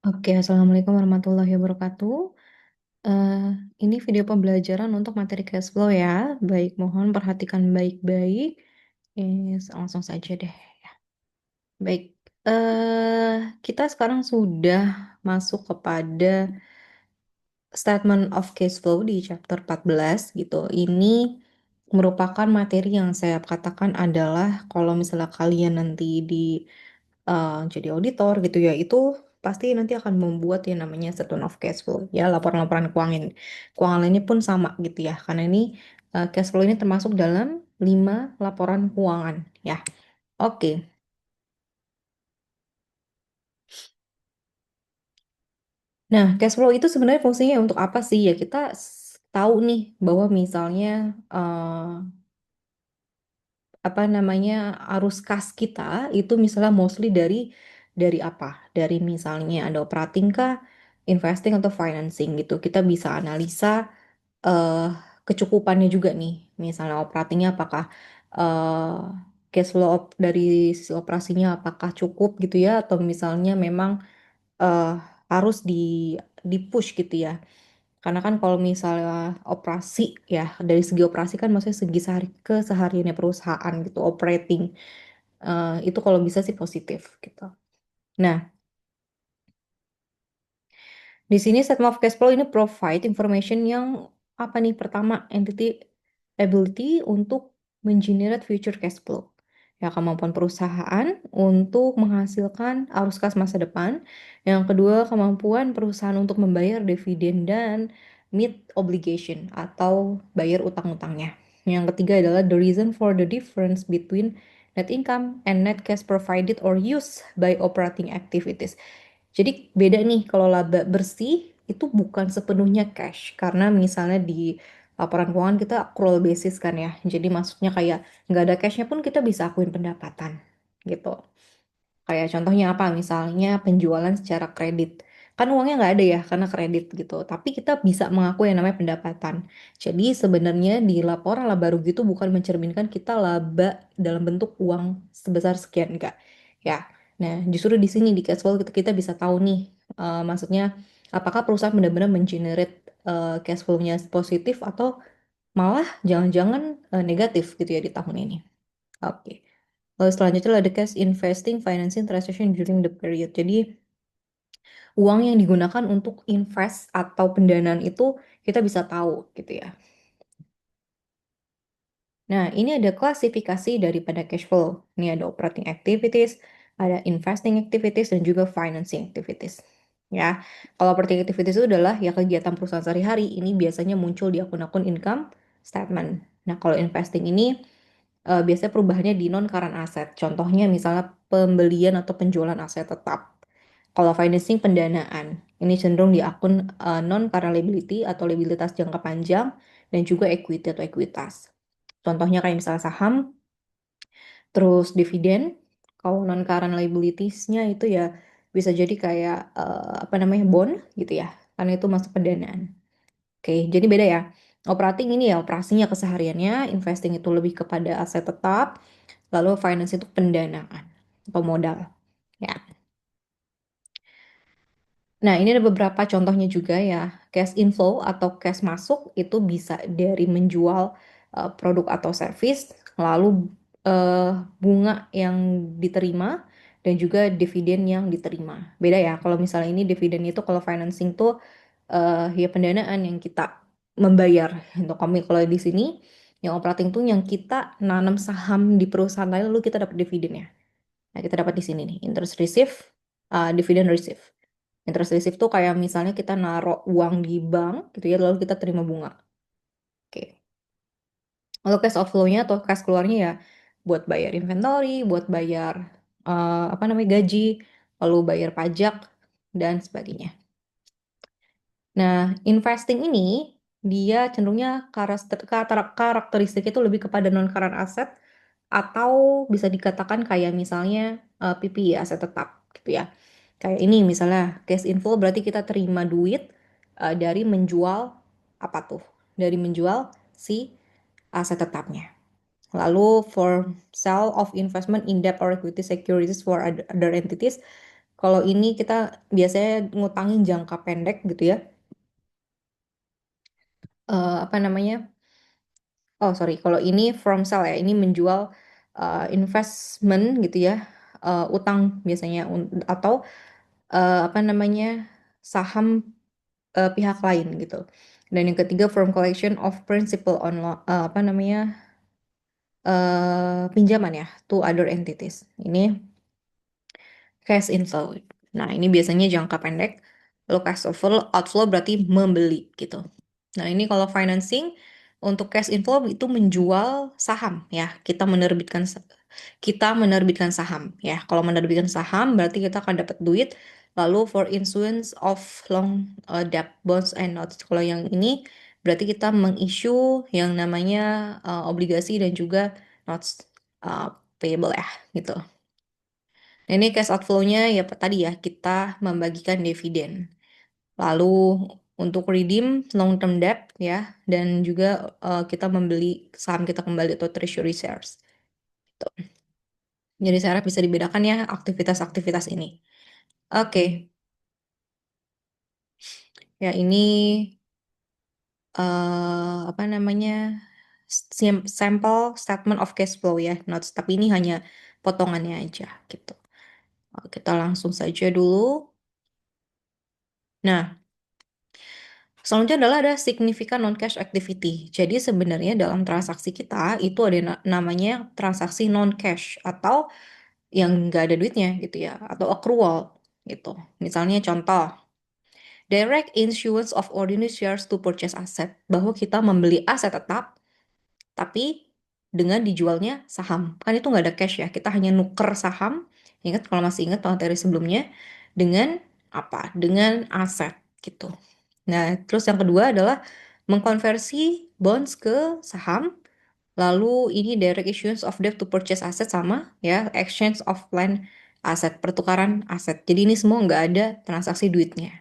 Oke, Assalamualaikum warahmatullahi wabarakatuh. Eh, ini video pembelajaran untuk materi cash flow ya. Baik, mohon perhatikan baik-baik. Langsung saja deh. Baik, eh kita sekarang sudah masuk kepada statement of cash flow di chapter 14 gitu. Ini merupakan materi yang saya katakan adalah kalau misalnya kalian nanti jadi auditor gitu ya, itu pasti nanti akan membuat yang namanya statement of cash flow ya, laporan-laporan keuangan lainnya pun sama gitu ya, karena ini cash flow ini termasuk dalam 5 laporan keuangan ya. Oke. Nah, cash flow itu sebenarnya fungsinya untuk apa sih ya? Kita tahu nih bahwa misalnya apa namanya, arus kas kita itu misalnya mostly dari apa? Dari misalnya ada operating kah, investing atau financing gitu. Kita bisa analisa eh kecukupannya juga nih. Misalnya operatingnya apakah cash flow dari sisi operasinya apakah cukup gitu ya, atau misalnya memang eh harus di push gitu ya. Karena kan kalau misalnya operasi ya, dari segi operasi kan maksudnya segi kesehariannya perusahaan gitu, operating, itu kalau bisa sih positif gitu. Nah, di sini statement of cash flow ini provide information yang apa nih? Pertama, entity ability untuk mengenerate future cash flow. Ya, kemampuan perusahaan untuk menghasilkan arus kas masa depan. Yang kedua, kemampuan perusahaan untuk membayar dividen dan meet obligation atau bayar utang-utangnya. Yang ketiga adalah the reason for the difference between net income and net cash provided or used by operating activities. Jadi beda nih, kalau laba bersih itu bukan sepenuhnya cash, karena misalnya di laporan keuangan kita accrual basis kan ya. Jadi maksudnya kayak nggak ada cashnya pun kita bisa akuin pendapatan gitu. Kayak contohnya apa? Misalnya penjualan secara kredit. Kan uangnya nggak ada ya karena kredit gitu. Tapi kita bisa mengaku yang namanya pendapatan. Jadi sebenarnya di laporan laba rugi itu bukan mencerminkan kita laba dalam bentuk uang sebesar sekian, enggak. Ya. Nah, justru di sini di cash flow kita bisa tahu nih, maksudnya apakah perusahaan benar-benar mengenerate cash flow-nya positif atau malah jangan-jangan negatif gitu ya di tahun ini. Oke. Lalu selanjutnya ada cash investing, financing, transaction during the period. Jadi uang yang digunakan untuk invest atau pendanaan itu kita bisa tahu gitu ya. Nah, ini ada klasifikasi daripada cash flow. Ini ada operating activities, ada investing activities, dan juga financing activities. Ya, kalau operating activities itu adalah ya kegiatan perusahaan sehari-hari. Ini biasanya muncul di akun-akun income statement. Nah, kalau investing ini biasanya perubahannya di non-current asset. Contohnya misalnya pembelian atau penjualan aset tetap. Kalau financing pendanaan, ini cenderung di akun non-current liability atau liabilitas jangka panjang dan juga equity atau ekuitas. Contohnya kayak misalnya saham, terus dividen. Kalau non-current liabilities-nya itu ya bisa jadi kayak apa namanya, bond gitu ya. Karena itu masuk pendanaan. Oke, jadi beda ya. Operating ini ya operasinya kesehariannya, investing itu lebih kepada aset tetap, lalu finance itu pendanaan atau modal. Ya. Nah, ini ada beberapa contohnya juga ya. Cash inflow atau cash masuk itu bisa dari menjual produk atau service, lalu eh, bunga yang diterima, dan juga dividen yang diterima. Beda ya, kalau misalnya ini dividen itu kalau financing tuh ya pendanaan yang kita membayar. Untuk kami kalau di sini yang operating tuh yang kita nanam saham di perusahaan lain lalu kita dapat dividennya. Nah, kita dapat di sini nih, interest receive, dividend receive. Interest receive tuh kayak misalnya kita naruh uang di bank gitu ya, lalu kita terima bunga. Oke. Lalu cash outflow-nya atau cash keluarnya ya buat bayar inventory, buat bayar apa namanya, gaji, lalu bayar pajak dan sebagainya. Nah, investing ini dia cenderungnya karakteristiknya itu lebih kepada non-current asset atau bisa dikatakan kayak misalnya PPI, aset tetap gitu ya. Kayak ini misalnya cash inflow berarti kita terima duit dari menjual apa tuh? Dari menjual si aset tetapnya. Lalu for sale of investment in debt or equity securities for other entities, Kalau ini kita biasanya ngutangin jangka pendek gitu ya. Apa namanya? Oh sorry, kalau ini from sale ya, ini menjual investment gitu ya, utang biasanya atau apa namanya saham pihak lain gitu. Dan yang ketiga from collection of principal on apa namanya pinjaman ya to other entities. Ini cash inflow. Nah, ini biasanya jangka pendek. Lalu cash outflow berarti membeli gitu. Nah, ini kalau financing untuk cash inflow itu menjual saham ya. Kita menerbitkan saham ya. Kalau menerbitkan saham berarti kita akan dapat duit. Lalu for issuance of long debt bonds and notes. Kalau yang ini berarti kita mengissue yang namanya obligasi dan juga notes payable ya gitu. Nah, ini cash outflow-nya ya tadi ya, kita membagikan dividen. Lalu untuk redeem long term debt ya, dan juga kita membeli saham kita kembali atau treasury shares. Tuh. Jadi saya harap bisa dibedakan ya aktivitas-aktivitas ini. Oke, ya ini apa namanya sampel statement of cash flow ya, notes. Tapi ini hanya potongannya aja gitu. Kita langsung saja dulu. Nah, selanjutnya adalah ada significant non-cash activity. Jadi sebenarnya dalam transaksi kita itu ada namanya transaksi non-cash atau yang nggak ada duitnya gitu ya, atau accrual gitu. Misalnya contoh, direct issuance of ordinary shares to purchase asset, bahwa kita membeli aset tetap, tapi dengan dijualnya saham. Kan itu nggak ada cash ya, kita hanya nuker saham, ingat kalau masih ingat materi sebelumnya, dengan apa? Dengan aset gitu. Nah, terus yang kedua adalah mengkonversi bonds ke saham. Lalu ini direct issuance of debt to purchase asset sama ya, exchange of land aset, pertukaran aset. Jadi ini semua nggak ada transaksi duitnya.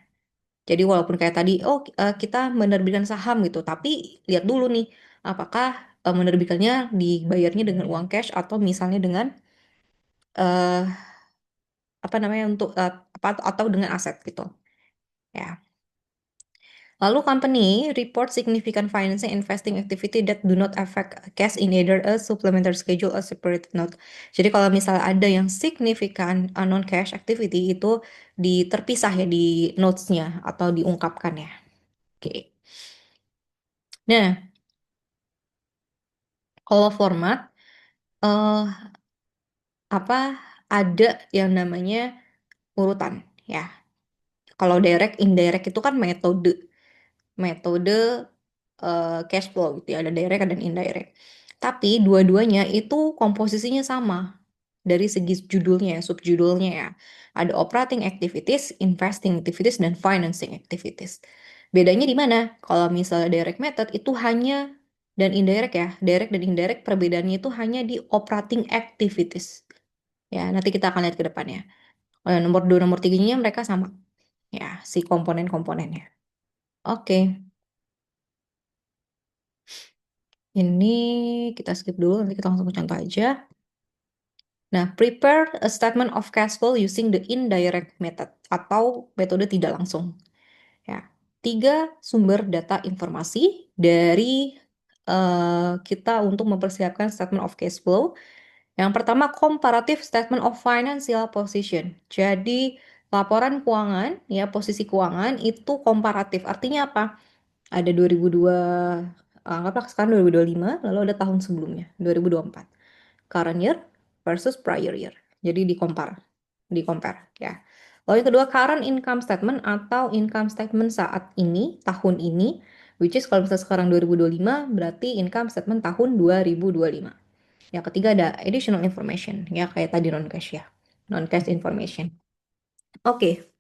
Jadi walaupun kayak tadi, oh kita menerbitkan saham gitu, tapi lihat dulu nih, apakah menerbitkannya dibayarnya dengan uang cash atau misalnya dengan eh apa namanya untuk apa atau dengan aset gitu. Ya. Lalu company report significant financing investing activity that do not affect cash in either a supplementary schedule or separate note. Jadi kalau misalnya ada yang significant non-cash activity itu terpisah ya di notes-nya atau diungkapkan ya. Oke. Nah, kalau format eh apa ada yang namanya urutan ya. Kalau direct indirect itu kan metode cash flow gitu ya, ada direct dan indirect. Tapi dua-duanya itu komposisinya sama dari segi judulnya, subjudulnya ya. Ada operating activities, investing activities, dan financing activities. Bedanya di mana? Kalau misalnya direct method itu hanya dan indirect ya, direct dan indirect perbedaannya itu hanya di operating activities. Ya, nanti kita akan lihat ke depannya. Nomor 2, nomor 3-nya mereka sama. Ya, si komponen-komponennya. Oke. Ini kita skip dulu, nanti kita langsung ke contoh aja. Nah, prepare a statement of cash flow using the indirect method atau metode tidak langsung. Ya, 3 sumber data informasi dari kita untuk mempersiapkan statement of cash flow. Yang pertama, comparative statement of financial position. Jadi, laporan keuangan, ya posisi keuangan itu komparatif. Artinya apa? Ada 2002, anggaplah sekarang 2025, lalu ada tahun sebelumnya, 2024. Current year versus prior year. Jadi di compare ya. Lalu yang kedua, current income statement atau income statement saat ini, tahun ini, which is kalau misalnya sekarang 2025, berarti income statement tahun 2025. Yang ketiga ada additional information, ya kayak tadi non-cash ya, non-cash information. Oke,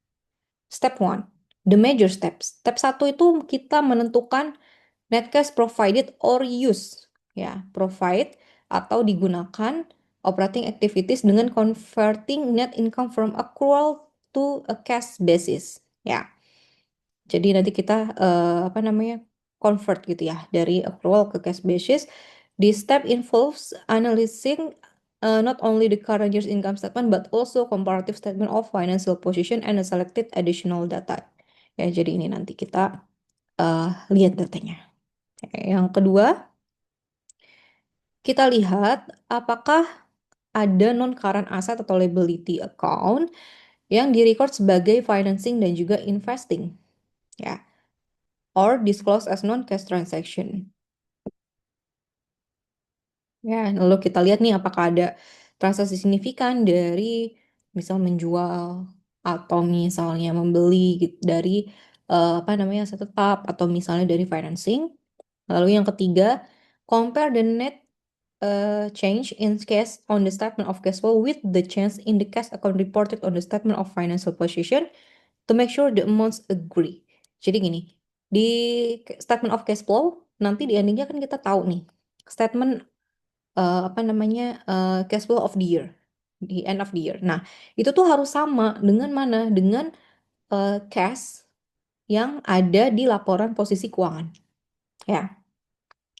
step one, the major steps. Step 1 itu kita menentukan net cash provided or use, ya, provide atau digunakan operating activities dengan converting net income from accrual to a cash basis, ya. Jadi nanti kita apa namanya convert gitu ya dari accrual ke cash basis. This step involves analyzing not only the current year's income statement but also comparative statement of financial position and a selected additional data. Ya, jadi ini nanti kita lihat datanya. Yang kedua, kita lihat apakah ada non-current asset atau liability account yang direcord sebagai financing dan juga investing, ya, or disclosed as non-cash transaction. Ya, lalu kita lihat nih apakah ada transaksi signifikan dari misal menjual atau misalnya membeli dari apa namanya aset tetap atau misalnya dari financing. Lalu yang ketiga, compare the net change in cash on the statement of cash flow with the change in the cash account reported on the statement of financial position to make sure the amounts agree. Jadi gini, di statement of cash flow nanti di endingnya kan kita tahu nih statement apa namanya cash flow of the year di end of the year. Nah, itu tuh harus sama dengan mana? Dengan cash yang ada di laporan posisi keuangan. Ya,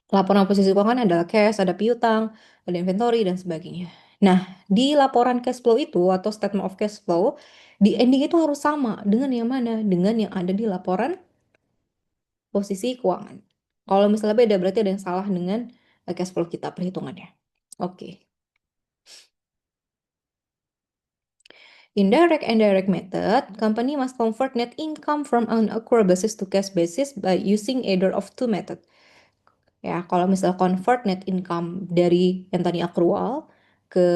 laporan posisi keuangan adalah cash, ada piutang, ada inventory dan sebagainya. Nah, di laporan cash flow itu atau statement of cash flow di ending itu harus sama dengan yang mana? Dengan yang ada di laporan posisi keuangan. Kalau misalnya beda berarti ada yang salah dengan cash flow kita perhitungannya. Oke. In direct and direct method, company must convert net income from an accrual basis to cash basis by using either of two method. Ya, kalau misal convert net income dari yang tadi accrual ke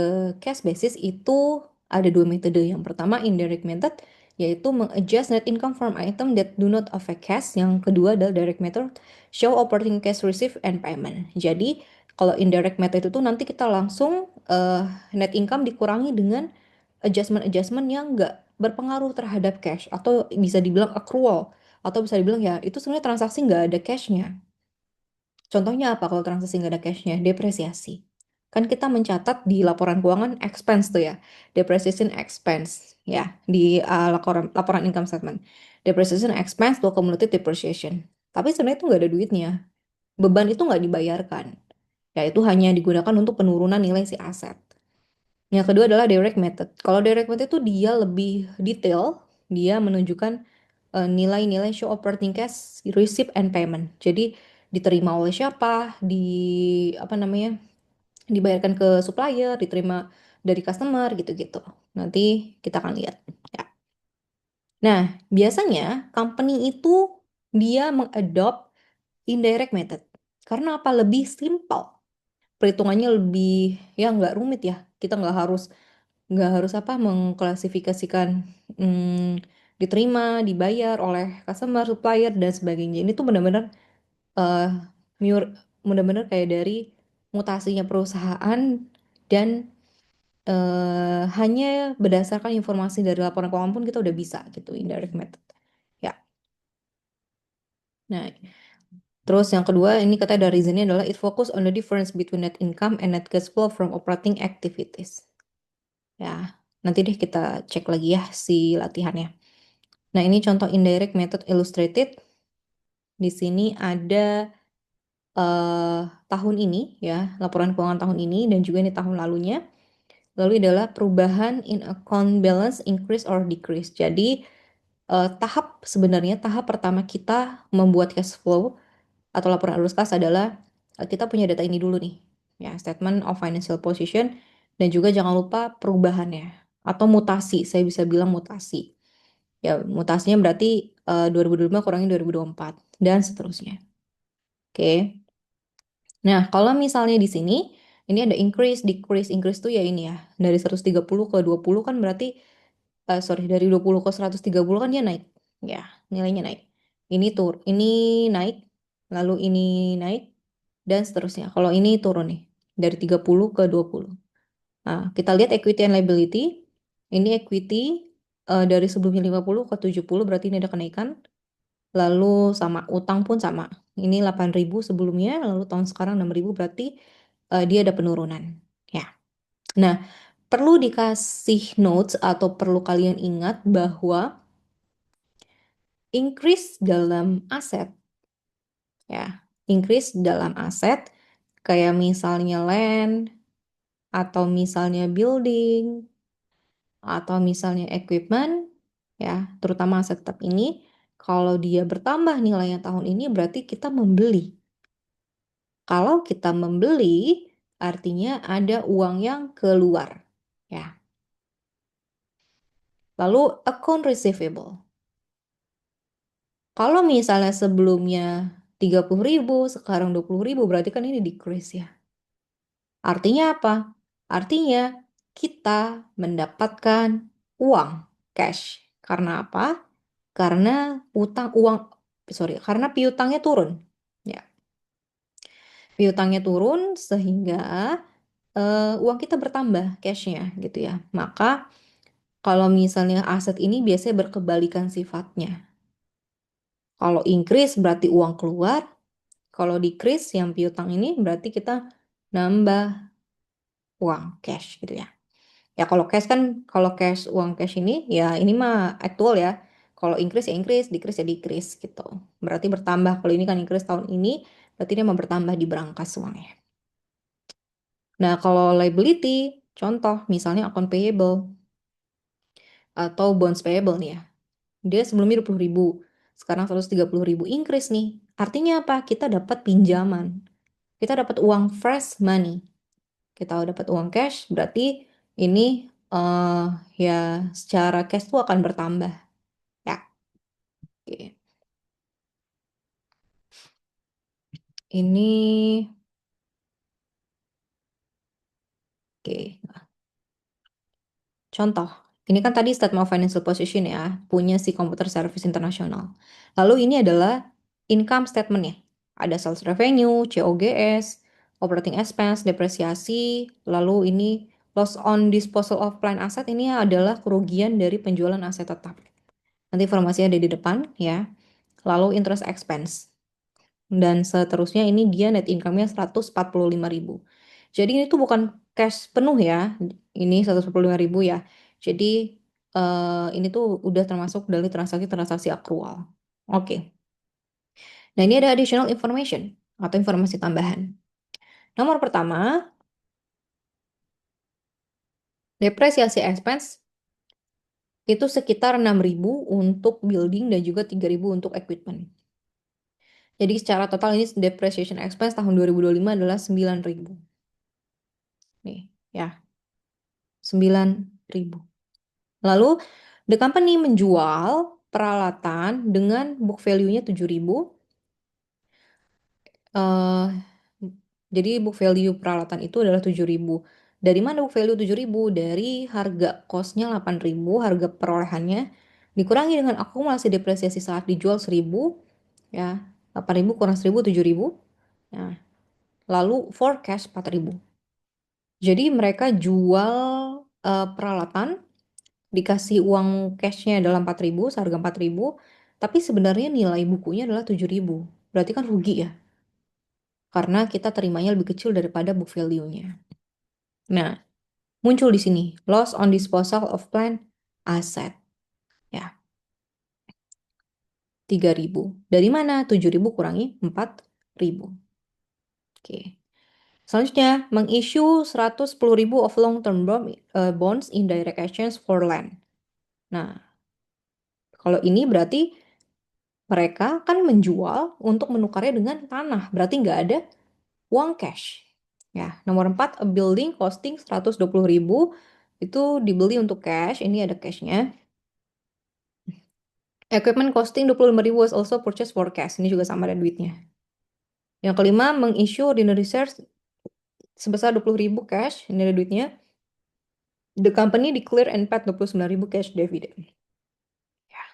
cash basis itu ada dua metode. Yang pertama indirect method, yaitu mengadjust net income from item that do not affect cash. Yang kedua adalah direct method, show operating cash receipt and payment. Jadi kalau indirect method itu nanti kita langsung net income dikurangi dengan adjustment-adjustment yang nggak berpengaruh terhadap cash atau bisa dibilang accrual atau bisa dibilang ya itu sebenarnya transaksi nggak ada cashnya. Contohnya apa kalau transaksi nggak ada cashnya? Depresiasi. Kan kita mencatat di laporan keuangan expense tuh ya. Depreciation expense ya di laporan income statement. Depreciation expense to accumulated depreciation. Tapi sebenarnya itu nggak ada duitnya. Beban itu nggak dibayarkan. Ya itu hanya digunakan untuk penurunan nilai si aset. Yang kedua adalah direct method. Kalau direct method itu dia lebih detail, dia menunjukkan nilai-nilai show operating cash, receipt and payment. Jadi diterima oleh siapa, apa namanya, dibayarkan ke supplier, diterima dari customer gitu-gitu. Nanti kita akan lihat. Ya. Nah, biasanya company itu dia mengadopt indirect method. Karena apa? Lebih simple. Perhitungannya lebih ya nggak rumit ya. Kita nggak harus apa mengklasifikasikan diterima, dibayar oleh customer, supplier dan sebagainya. Ini tuh benar-benar eh benar-benar kayak dari mutasinya perusahaan dan hanya berdasarkan informasi dari laporan keuangan pun kita udah bisa gitu indirect method. Ya. Nah, terus yang kedua ini kata dari reasonnya adalah it focus on the difference between net income and net cash flow from operating activities. Ya, nanti deh kita cek lagi ya si latihannya. Nah, ini contoh indirect method illustrated. Di sini ada tahun ini ya, laporan keuangan tahun ini dan juga ini tahun lalunya. Lalu adalah perubahan in account balance increase or decrease. Jadi sebenarnya tahap pertama kita membuat cash flow atau laporan arus kas adalah kita punya data ini dulu nih. Ya, statement of financial position dan juga jangan lupa perubahannya atau mutasi. Saya bisa bilang mutasi. Ya, mutasinya berarti 2025 kurangi 2024 dan seterusnya. Oke. Nah, kalau misalnya di sini ini ada increase, decrease. Increase tuh ya ini ya. Dari 130 ke 20 kan berarti sorry dari 20 ke 130 kan dia naik. Ya, nilainya naik. Ini naik, lalu ini naik dan seterusnya. Kalau ini turun nih dari 30 ke 20. Nah, kita lihat equity and liability. Ini equity dari sebelumnya 50 ke 70 berarti ini ada kenaikan. Lalu sama utang pun sama. Ini 8.000 sebelumnya, lalu tahun sekarang 6.000 berarti dia ada penurunan. Ya. Nah, perlu dikasih notes atau perlu kalian ingat bahwa increase dalam aset ya, increase dalam aset kayak misalnya land, atau misalnya building, atau misalnya equipment, ya, terutama aset tetap ini, kalau dia bertambah nilainya tahun ini berarti kita membeli. Kalau kita membeli, artinya ada uang yang keluar, ya. Lalu account receivable. Kalau misalnya sebelumnya 30.000, sekarang 20.000, berarti kan ini decrease ya. Artinya apa? Artinya kita mendapatkan uang cash. Karena apa? Karena karena piutangnya turun. Ya, piutangnya turun sehingga uang kita bertambah cashnya gitu ya. Maka kalau misalnya aset ini biasanya berkebalikan sifatnya. Kalau increase berarti uang keluar, kalau decrease yang piutang ini berarti kita nambah uang cash gitu ya. Ya kalau cash kan, kalau cash, uang cash ini ya ini mah aktual ya. Kalau increase ya increase, decrease ya decrease gitu. Berarti bertambah. Kalau ini kan increase tahun ini, berarti dia mau bertambah di berangkas uangnya. Nah kalau liability, contoh misalnya account payable atau bonds payable nih ya. Dia sebelumnya 20.000, sekarang 130.000, increase nih. Artinya apa? Kita dapat pinjaman. Kita dapat uang fresh money. Kita dapat uang cash, berarti ini eh ya secara cash tuh akan bertambah. Ya, oke. Ini, oke. Contoh, ini kan tadi statement of financial position ya, punya si Computer Service International. Lalu ini adalah income statement-nya. Ada sales revenue, COGS, operating expense, depresiasi, lalu ini loss on disposal of plant asset, ini adalah kerugian dari penjualan aset tetap. Nanti informasinya ada di depan ya. Lalu interest expense. Dan seterusnya ini dia net income-nya 145.000. Jadi ini tuh bukan cash penuh ya. Ini 145.000 ya. Jadi ini tuh udah termasuk dari transaksi-transaksi akrual. Oke. Nah, ini ada additional information atau informasi tambahan. Nomor pertama, depresiasi expense itu sekitar 6.000 untuk building dan juga 3.000 untuk equipment. Jadi secara total ini depreciation expense tahun 2025 adalah 9.000. Nih, ya, 9.000. Lalu, the company menjual peralatan dengan book value-nya 7.000. eh jadi book value peralatan itu adalah 7.000. Dari mana book value 7.000? Dari harga cost-nya 8.000, harga perolehannya dikurangi dengan akumulasi depresiasi saat dijual 1.000, ya. 8.000 kurang 1.000, 7.000. Nah, lalu forecast 4.000. Jadi mereka jual peralatan, dikasih uang cashnya dalam 4.000, seharga 4.000, tapi sebenarnya nilai bukunya adalah 7.000. Berarti kan rugi ya, karena kita terimanya lebih kecil daripada book value-nya. Nah, muncul di sini loss on disposal of plant asset, ya, 3.000. Dari mana? 7.000 kurangi 4.000. Oke. Selanjutnya, mengissue 110.000 of long-term bonds in direct exchange for land. Nah, kalau ini berarti mereka kan menjual untuk menukarnya dengan tanah, berarti nggak ada uang cash. Ya, nomor 4, a building costing 120.000 itu dibeli untuk cash, ini ada cashnya. Equipment costing 25.000 was also purchased for cash, ini juga sama ada duitnya. Yang kelima, mengissue ordinary shares sebesar 20.000 cash, ini ada duitnya. The company declare and paid 29.000 cash dividend. Ya.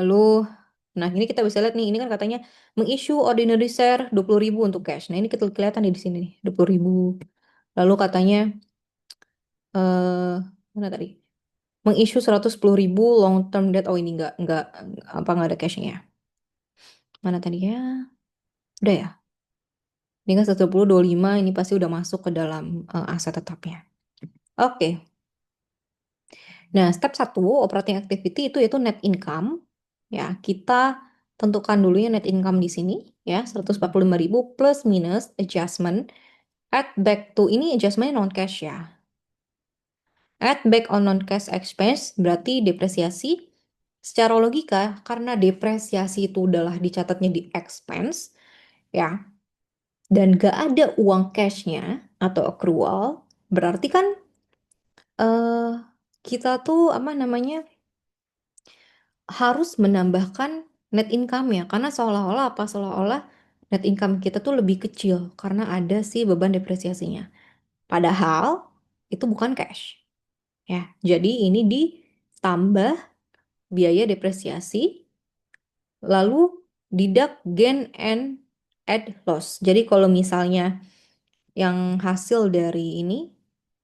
Lalu, nah ini kita bisa lihat nih, ini kan katanya mengissue ordinary share 20.000 untuk cash. Nah ini kita kelihatan nih di sini nih, 20.000. Lalu katanya, mana tadi? Mengissue 110.000 long term debt. Oh ini nggak ada cashnya ya. Mana tadi ya? Udah ya. Ini kan 110.25, ini pasti udah masuk ke dalam aset tetapnya. Oke. Nah, step 1, operating activity itu net income. Ya, kita tentukan dulu ya net income di sini ya, 145.000 plus minus adjustment. Add back to ini adjustment non cash ya. Add back on non cash expense berarti depresiasi. Secara logika karena depresiasi itu adalah dicatatnya di expense ya, dan gak ada uang cashnya atau accrual, berarti kan eh kita tuh apa namanya harus menambahkan net income ya, karena seolah-olah apa seolah-olah net income kita tuh lebih kecil karena ada si beban depresiasinya. Padahal itu bukan cash ya. Jadi ini ditambah biaya depresiasi lalu deduct gain and add loss. Jadi kalau misalnya yang hasil dari ini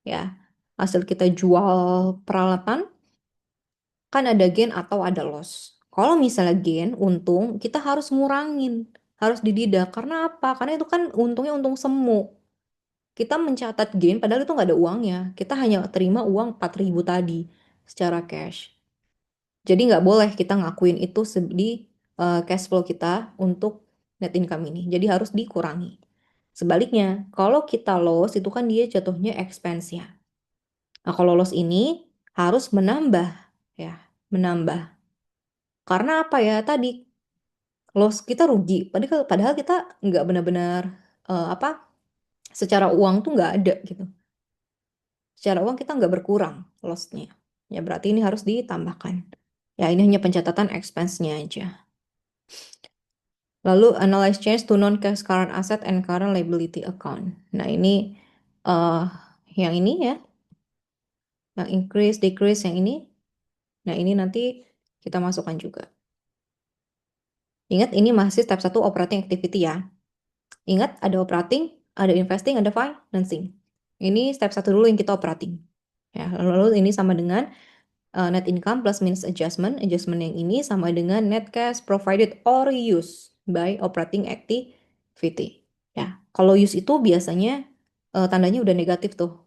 ya, hasil kita jual peralatan kan ada gain atau ada loss. Kalau misalnya gain, untung, kita harus ngurangin, harus dididak. Karena apa? Karena itu kan untungnya untung semu. Kita mencatat gain padahal itu nggak ada uangnya. Kita hanya terima uang 4.000 tadi secara cash. Jadi nggak boleh kita ngakuin itu di cash flow kita untuk net income ini. Jadi harus dikurangi. Sebaliknya, kalau kita loss itu kan dia jatuhnya expense ya. Nah, kalau loss ini harus menambah ya, menambah. Karena apa ya tadi loss kita rugi. Padahal kita nggak benar-benar apa secara uang tuh nggak ada gitu. Secara uang kita nggak berkurang lossnya. Ya berarti ini harus ditambahkan. Ya ini hanya pencatatan expense-nya aja. Lalu analyze change to non-cash current asset and current liability account. Nah ini eh yang ini ya, yang increase, decrease yang ini. Nah ini nanti kita masukkan juga. Ingat ini masih step 1 operating activity ya. Ingat ada operating, ada investing, ada financing. Ini step 1 dulu yang kita operating. Ya, lalu ini sama dengan net income plus minus adjustment. Adjustment yang ini sama dengan net cash provided or used by operating activity. Ya, kalau use itu biasanya tandanya udah negatif tuh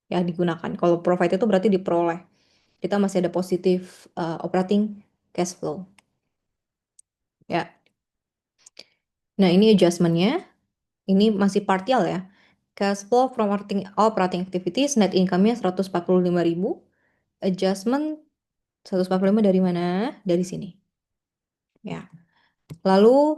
ya digunakan. Kalau provide itu berarti diperoleh. Kita masih ada positif operating cash flow. Ya. Nah, ini adjustmentnya. Ini masih partial ya. Cash flow from operating activities, net income-nya 145.000. Adjustment 145 dari mana? Dari sini. Ya. Lalu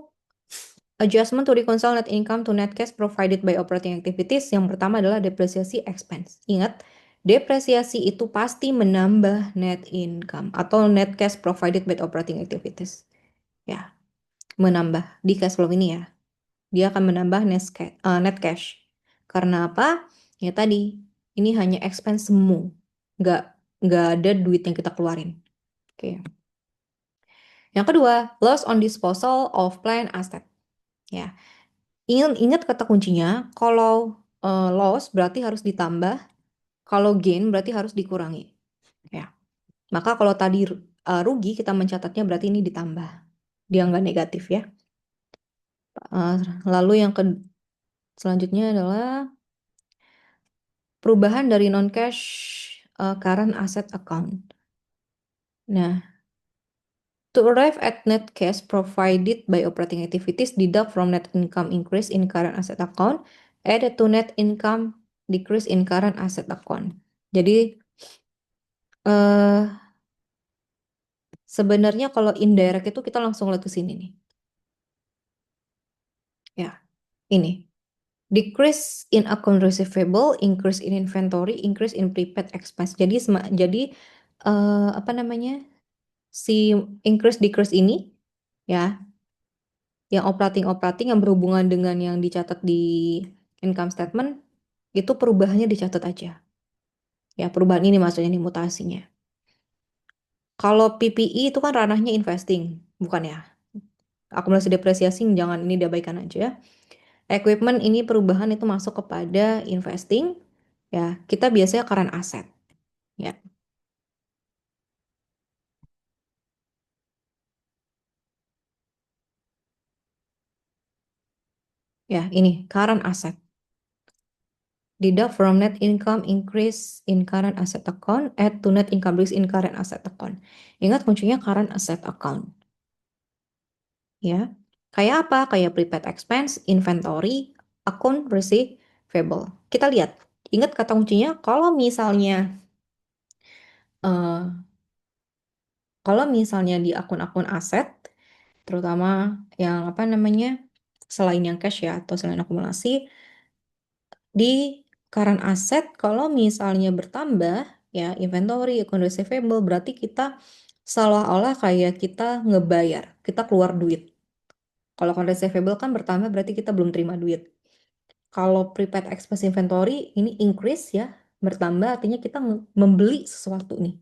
adjustment to reconcile net income to net cash provided by operating activities. Yang pertama adalah depresiasi expense. Ingat, depresiasi itu pasti menambah net income atau net cash provided by operating activities. Ya, menambah di cash flow ini ya. Dia akan menambah net cash. Karena apa? Ya tadi, ini hanya expense semu. Nggak, nggak ada duit yang kita keluarin. Oke. Yang kedua, loss on disposal of plant asset. Ya, ingat kata kuncinya, kalau loss berarti harus ditambah, kalau gain berarti harus dikurangi. Ya, maka kalau tadi rugi kita mencatatnya berarti ini ditambah. Dia nggak negatif ya. Lalu yang selanjutnya adalah perubahan dari non-cash current asset account. Nah, to arrive at net cash provided by operating activities, deduct from net income increase in current asset account, added to net income decrease in current asset account. Jadi, eh sebenarnya kalau indirect itu kita langsung lihat ke sini nih. Ya, ini. Decrease in account receivable, increase in inventory, increase in prepaid expense. Jadi apa namanya? Si increase decrease ini ya, yang operating yang berhubungan dengan yang dicatat di income statement itu perubahannya dicatat aja. Ya, perubahan ini maksudnya nih mutasinya. Kalau PPI itu kan ranahnya investing, bukan ya? Akumulasi depresiasi jangan ini diabaikan aja. Equipment ini perubahan itu masuk kepada investing. Ya, kita biasanya current asset. Ya, ya ini current asset. Deduct from net income increase in current asset account, add to net income decrease in current asset account. Ingat kuncinya current asset account. Ya, kayak apa? Kayak prepaid expense, inventory, account receipt, Fable. Kita lihat, ingat kata kuncinya eh, kalau misalnya di akun-akun aset, terutama yang apa namanya, selain yang cash ya atau selain akumulasi, di current asset kalau misalnya bertambah ya inventory, account receivable berarti kita seolah-olah kayak kita ngebayar, kita keluar duit. Kalau account receivable kan bertambah berarti kita belum terima duit. Kalau prepaid expense inventory ini increase ya, bertambah artinya kita membeli sesuatu nih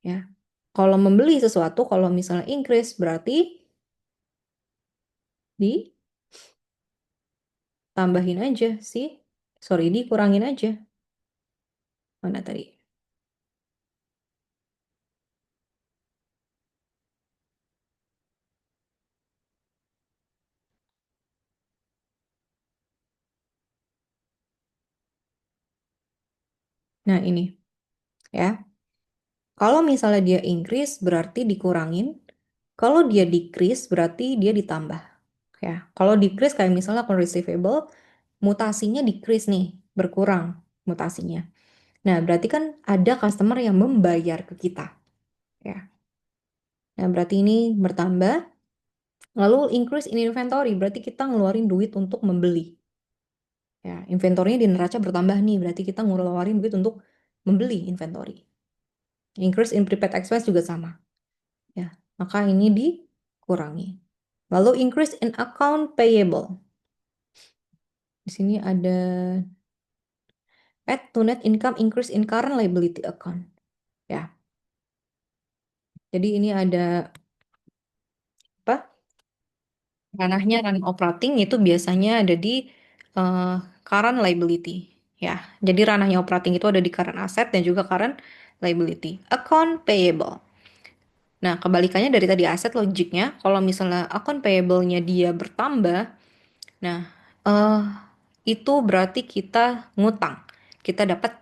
ya. Kalau membeli sesuatu, kalau misalnya increase berarti ditambahin aja sih. Sorry, dikurangin aja. Mana tadi? Nah, ini ya. Kalau misalnya dia increase berarti dikurangin. Kalau dia decrease berarti dia ditambah. Ya, kalau decrease kayak misalnya account receivable, mutasinya decrease nih, berkurang mutasinya. Nah, berarti kan ada customer yang membayar ke kita. Ya. Nah, berarti ini bertambah. Lalu increase in inventory, berarti kita ngeluarin duit untuk membeli. Ya, inventorinya di neraca bertambah nih, berarti kita ngeluarin duit untuk membeli inventory. Increase in prepaid expense juga sama. Ya, maka ini dikurangi. Lalu increase in account payable. Di sini ada add to net income increase in current liability account. Ya, jadi ini ada apa? Ranahnya running operating itu biasanya ada di eh, current liability. Ya, jadi ranahnya operating itu ada di current asset dan juga current liability. Account payable. Nah, kebalikannya dari tadi aset logiknya, kalau misalnya account payable-nya dia bertambah, nah eh itu berarti kita ngutang. Kita dapat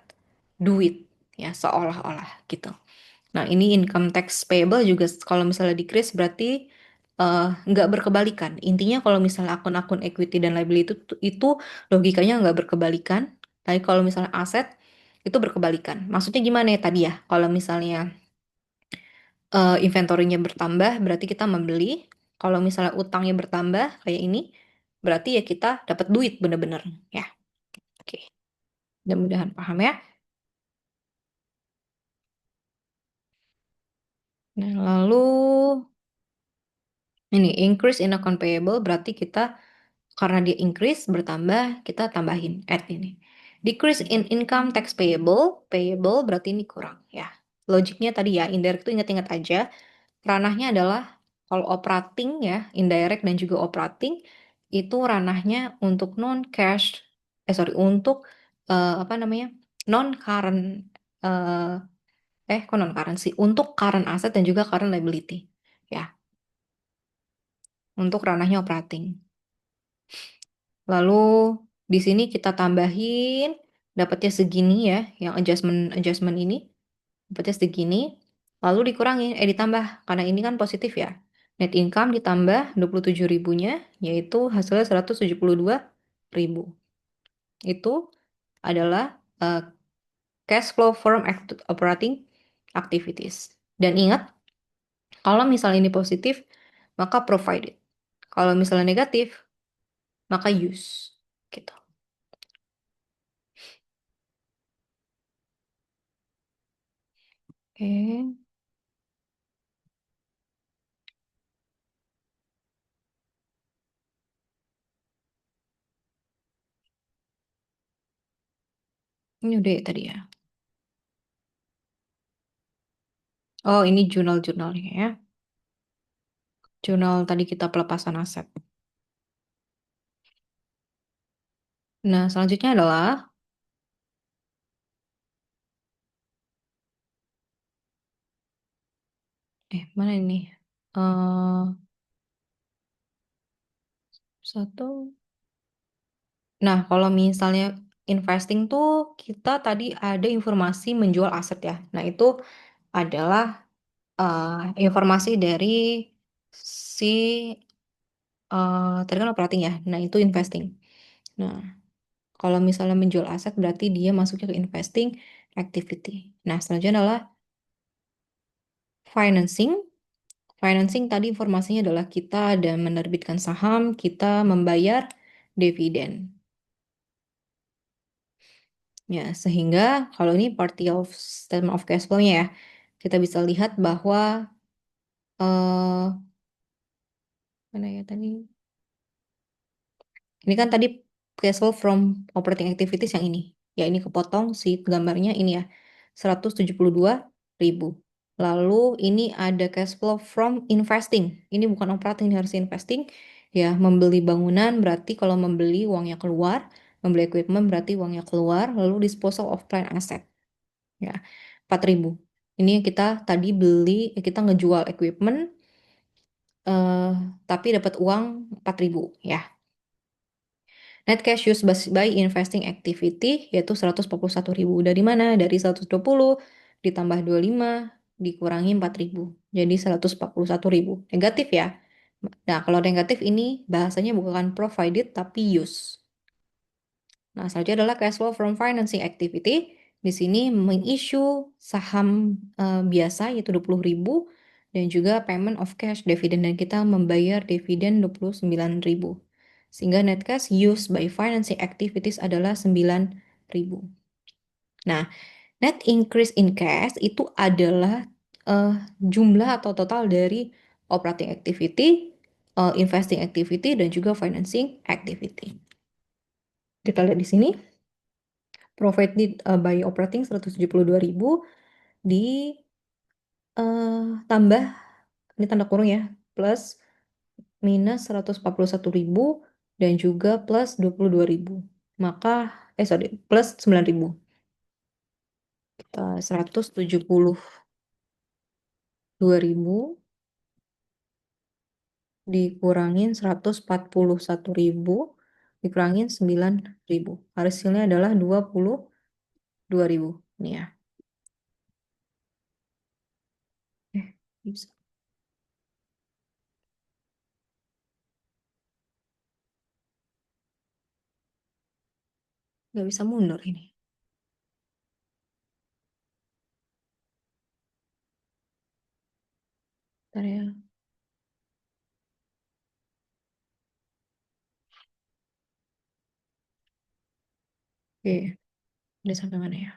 duit ya seolah-olah gitu. Nah, ini income tax payable juga kalau misalnya decrease berarti nggak berkebalikan. Intinya kalau misalnya akun-akun equity dan liability itu logikanya nggak berkebalikan. Tapi kalau misalnya aset itu berkebalikan. Maksudnya gimana ya tadi ya? Kalau misalnya inventory-nya bertambah berarti kita membeli. Kalau misalnya utangnya bertambah kayak ini, berarti ya kita dapat duit bener-bener ya. Oke, mudah-mudahan paham ya. Nah, lalu ini increase in account payable berarti kita karena dia increase bertambah kita tambahin add ini. Decrease in income tax payable, payable berarti ini kurang ya. Logiknya tadi ya, indirect itu ingat-ingat aja. Ranahnya adalah kalau operating ya, indirect dan juga operating itu ranahnya untuk non cash, untuk apa namanya? Non current kok non current sih? Untuk current asset dan juga current liability. Ya, untuk ranahnya operating. Lalu di sini kita tambahin dapatnya segini ya, yang adjustment adjustment ini dapatnya segini. Lalu dikurangi, ditambah karena ini kan positif ya. Net income ditambah 27 ribunya, yaitu hasilnya 172 ribu. Itu adalah cash flow from operating activities. Dan ingat, kalau misalnya ini positif, maka provided. Kalau misalnya negatif, maka use. Gitu. Oke, ini udah ya tadi ya. Oh, ini jurnal-jurnalnya ya. Jurnal tadi kita pelepasan aset. Nah, selanjutnya adalah, mana ini? eh satu. Nah, kalau misalnya investing tuh kita tadi ada informasi menjual aset ya. Nah, itu adalah informasi dari si tadi kan operating ya. Nah, itu investing. Nah, Kalau misalnya menjual aset berarti dia masuknya ke investing activity. Nah, selanjutnya adalah financing. Financing tadi informasinya adalah kita ada menerbitkan saham, kita membayar dividen. Ya, sehingga kalau ini party of statement of cash flow-nya ya, kita bisa lihat bahwa eh mana ya tadi? Ini kan tadi cash flow from operating activities yang ini. Ya, ini kepotong si gambarnya ini ya. 172.000. Lalu ini ada cash flow from investing. Ini bukan operating, ini harus investing. Ya, membeli bangunan berarti kalau membeli uangnya keluar, membeli equipment berarti uangnya keluar, lalu disposal of plant asset. Ya, 4.000. Ini kita tadi beli, kita ngejual equipment, eh, tapi dapat uang 4.000 ya. Net cash used by investing activity yaitu 141.000. Dari mana? Dari 120 ditambah 25 dikurangi 4.000. Jadi 141.000. Negatif ya. Nah, kalau negatif ini bahasanya bukan provided tapi use. Nah, selanjutnya adalah cash flow from financing activity. Di sini mengissue saham biasa yaitu 20.000 dan juga payment of cash dividen dan kita membayar dividen 29.000. Sehingga net cash used by financing activities adalah 9.000. Nah, net increase in cash itu adalah jumlah atau total dari operating activity, investing activity dan juga financing activity. Kita lihat di sini. Provided by operating 172.000 di tambah ini tanda kurung ya, plus minus 141.000 dan juga plus 22.000. Maka sorry, plus 9.000. Kita 172.000 dikurangin 141.000 dikurangin 9.000. Hasilnya adalah 22.000. Ini ya. Bisa. Nggak bisa mundur ini. Bentar ya. Oke, udah sampai mana ya?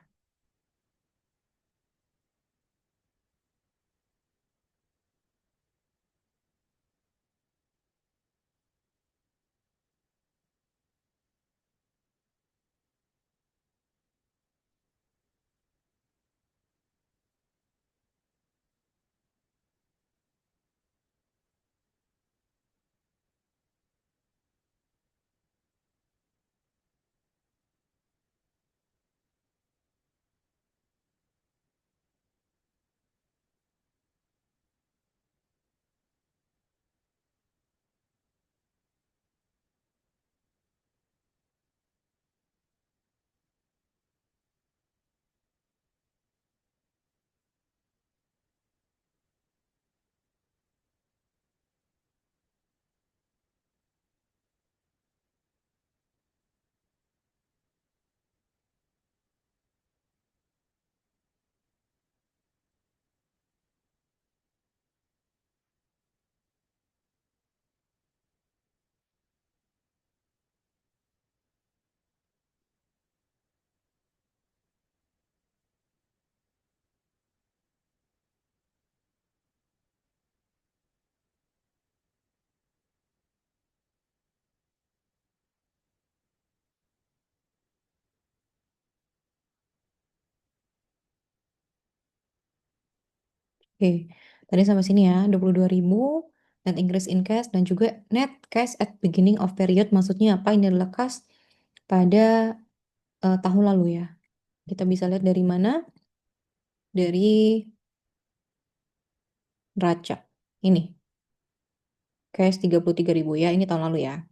Oke, tadi sampai sini ya, 22.000 net increase in cash dan juga net cash at beginning of period. Maksudnya apa? Ini adalah cash pada tahun lalu ya. Kita bisa lihat dari mana? Dari neraca. Ini, cash 33.000 ya, ini tahun lalu ya.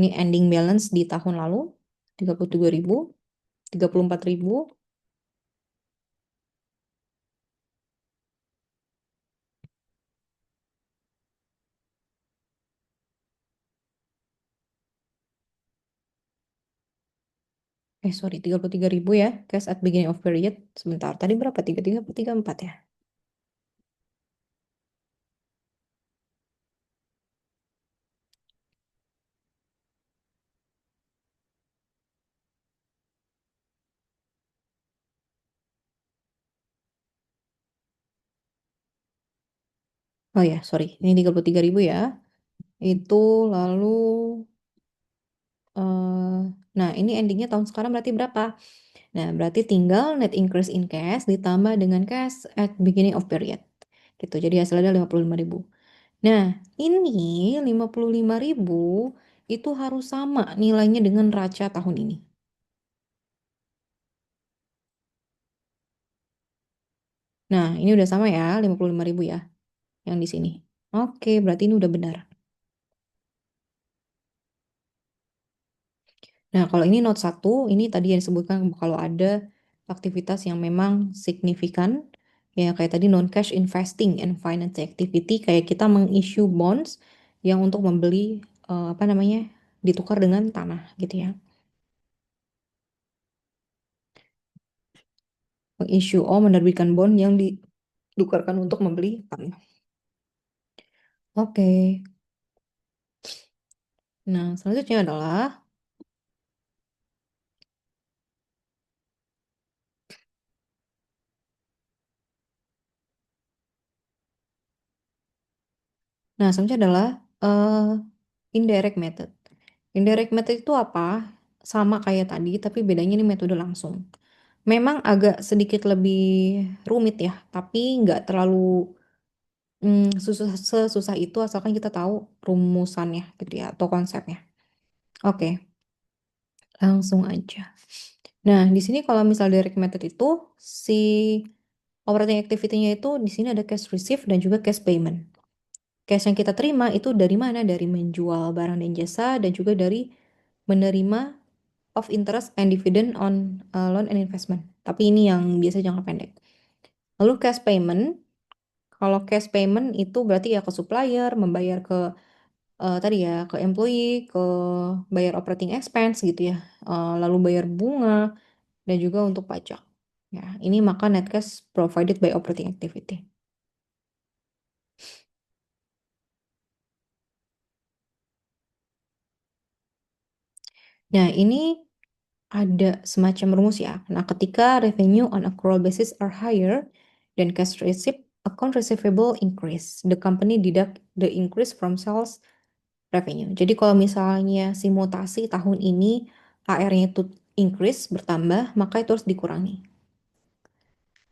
Ini ending balance di tahun lalu, 33.000, 34.000. Sorry, 33.000 ya, cash at beginning of period. Sebentar, tadi berapa? 33 atau 34 ya? Oh ya, sorry, ini 33.000 ya. Itu lalu, eh nah ini endingnya tahun sekarang berarti berapa? Nah, berarti tinggal net increase in cash ditambah dengan cash at beginning of period. Gitu, jadi hasilnya ada 55.000. Nah, ini 55.000 itu harus sama nilainya dengan raca tahun ini. Nah, ini udah sama ya, 55.000 ya, yang di sini. Oke, berarti ini udah benar. Nah, kalau ini note 1, ini tadi yang disebutkan kalau ada aktivitas yang memang signifikan, ya kayak tadi non-cash investing and financing activity, kayak kita meng-issue bonds yang untuk membeli, apa namanya, ditukar dengan tanah gitu ya. Meng-issue, menerbitkan bond yang ditukarkan untuk membeli tanah. Oke, nah selanjutnya adalah, selanjutnya adalah eh, indirect method. Indirect method itu apa? Sama kayak tadi, tapi bedanya ini metode langsung. Memang agak sedikit lebih rumit ya, tapi nggak terlalu sesusah itu asalkan kita tahu rumusannya gitu ya, atau konsepnya. Oke, langsung aja. Nah, di sini kalau misal direct method itu, si operating activity-nya itu di sini ada cash receive dan juga cash payment. Cash yang kita terima itu dari mana? Dari menjual barang dan jasa dan juga dari menerima of interest and dividend on loan and investment. Tapi ini yang biasa jangka pendek. Lalu cash payment, kalau cash payment itu berarti ya ke supplier, membayar ke tadi ya ke employee, ke bayar operating expense gitu ya, lalu bayar bunga dan juga untuk pajak. Ya, ini maka net cash provided by operating activity. Nah, ini ada semacam rumus ya. Nah, ketika revenue on accrual basis are higher than cash receipt, account receivable increase. The company deduct the increase from sales revenue. Jadi kalau misalnya si mutasi tahun ini AR-nya itu increase, bertambah, maka itu harus dikurangi.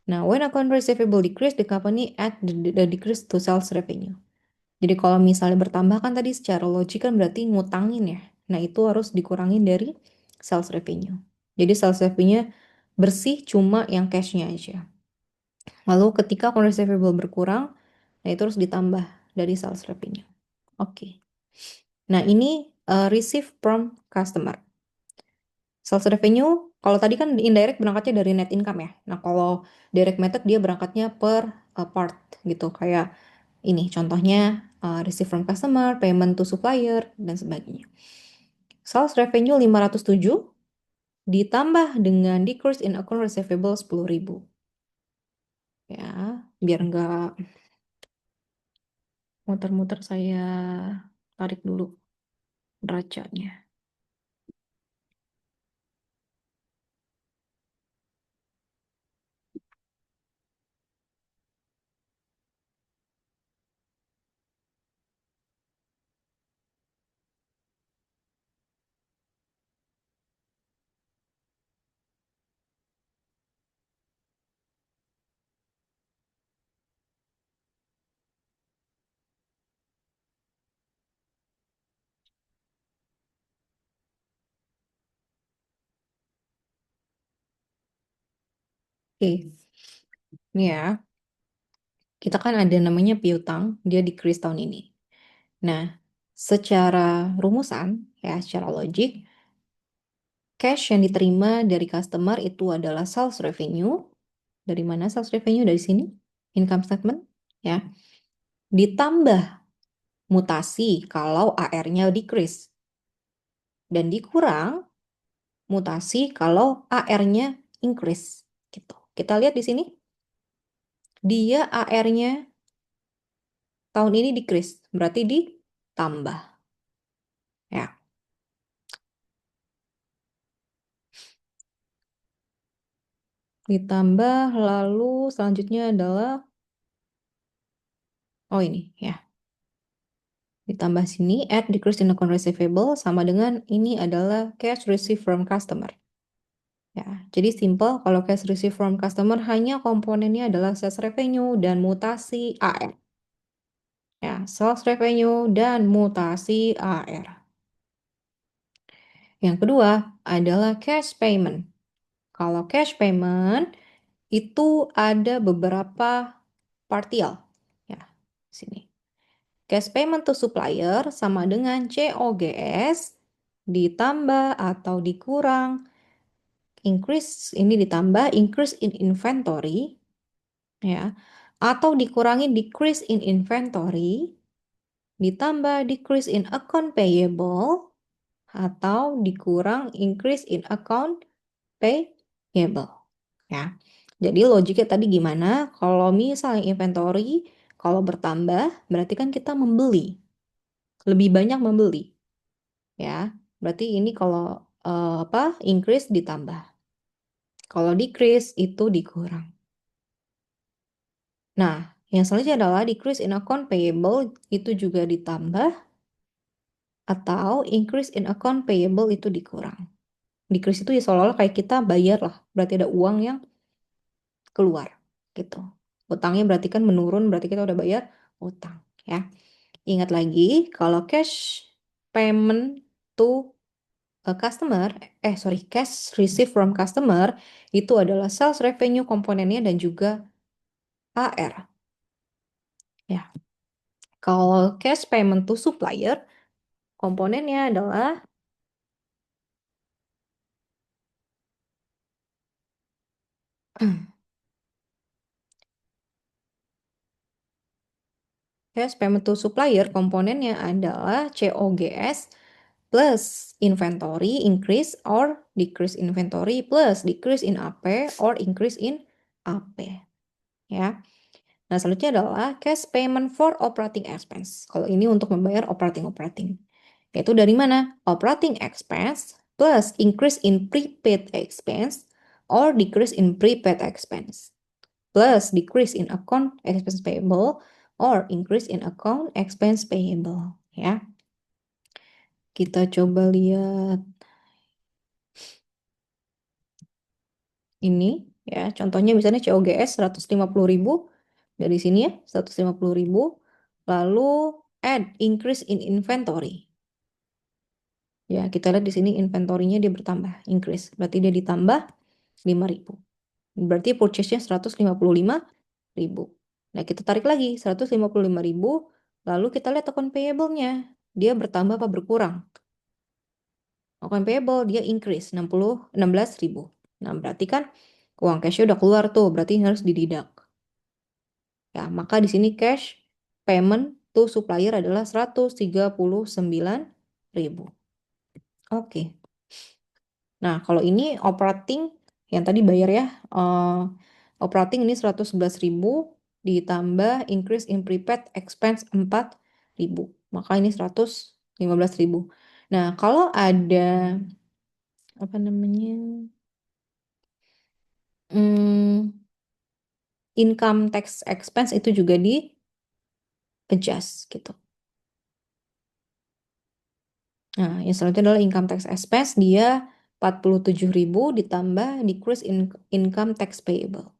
Nah, when account receivable decrease, the company add the decrease to sales revenue. Jadi kalau misalnya bertambah kan tadi secara logik kan berarti ngutangin ya. Nah, itu harus dikurangin dari sales revenue. Jadi sales revenue bersih cuma yang cash-nya aja. Lalu ketika account receivable berkurang, nah itu harus ditambah dari sales revenue. Oke. Nah, ini receive from customer. Sales revenue, kalau tadi kan indirect berangkatnya dari net income ya. Nah, kalau direct method dia berangkatnya per part gitu. Kayak ini contohnya receive from customer, payment to supplier, dan sebagainya. Sales revenue 507 ditambah dengan decrease in account receivable 10.000. Ya, biar nggak muter-muter saya tarik dulu derajatnya. Oke, ini ya. Kita kan ada namanya piutang, dia decrease tahun ini. Nah, secara rumusan, ya secara logik, cash yang diterima dari customer itu adalah sales revenue. Dari mana sales revenue? Dari sini, income statement, ya. Ditambah mutasi kalau AR-nya decrease. Dan dikurang mutasi kalau AR-nya increase gitu. Kita lihat di sini, dia AR-nya tahun ini decrease, berarti ditambah ya. Ditambah lalu selanjutnya adalah ini ya. Ditambah sini add decrease in account receivable sama dengan ini adalah cash received from customer. Ya, jadi simple kalau cash received from customer hanya komponennya adalah sales revenue dan mutasi AR. Ya, sales revenue dan mutasi AR. Yang kedua adalah cash payment. Kalau cash payment itu ada beberapa partial. Ya, sini. Cash payment to supplier sama dengan COGS ditambah atau dikurang increase ini ditambah increase in inventory ya atau dikurangi decrease in inventory ditambah decrease in account payable atau dikurang increase in account payable ya. Jadi logiknya tadi gimana? Kalau misalnya inventory kalau bertambah berarti kan kita membeli, lebih banyak membeli ya. Berarti ini kalau increase ditambah. Kalau decrease itu dikurang. Nah, yang selanjutnya adalah decrease in account payable itu juga ditambah atau increase in account payable itu dikurang. Decrease itu ya seolah-olah kayak kita bayar lah, berarti ada uang yang keluar gitu. Utangnya berarti kan menurun, berarti kita udah bayar utang ya. Ingat lagi kalau cash payment to a customer, cash receive from customer itu adalah sales revenue komponennya dan juga AR ya. Kalau cash payment to supplier komponennya adalah cash payment to supplier komponennya adalah COGS plus inventory increase or decrease inventory plus decrease in AP or increase in AP ya. Nah, selanjutnya adalah cash payment for operating expense. Kalau ini untuk membayar operating. Yaitu dari mana? Operating expense plus increase in prepaid expense or decrease in prepaid expense plus decrease in account expense payable or increase in account expense payable ya. Kita coba lihat ini ya. Contohnya misalnya COGS 150.000 dari sini ya, 150.000. Lalu add increase in inventory. Ya, kita lihat di sini inventorinya dia bertambah, increase. Berarti dia ditambah 5.000. Berarti purchase-nya 155.000. Nah, kita tarik lagi 155.000, lalu kita lihat account payable-nya. Dia bertambah apa berkurang? Account payable dia increase 16.000. Nah, berarti kan uang cash-nya udah keluar tuh, berarti ini harus dididak. Ya, maka di sini cash payment to supplier adalah 139.000. Oke. Nah, kalau ini operating yang tadi bayar ya, operating ini 111.000 ditambah increase in prepaid expense 4.000. Maka ini 115.000. Nah, kalau ada apa namanya? Income tax expense itu juga di adjust gitu. Nah, yang selanjutnya adalah income tax expense, dia 47.000 ditambah decrease in income tax payable.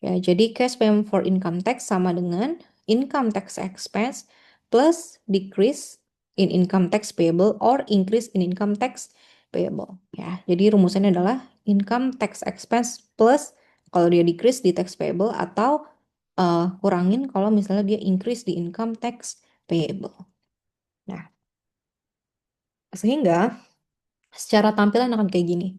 Ya, jadi cash payment for income tax sama dengan income tax expense plus decrease in income tax payable or increase in income tax payable. Ya, jadi rumusannya adalah income tax expense plus kalau dia decrease di tax payable atau kurangin kalau misalnya dia increase di income tax payable. Nah, sehingga secara tampilan akan kayak gini.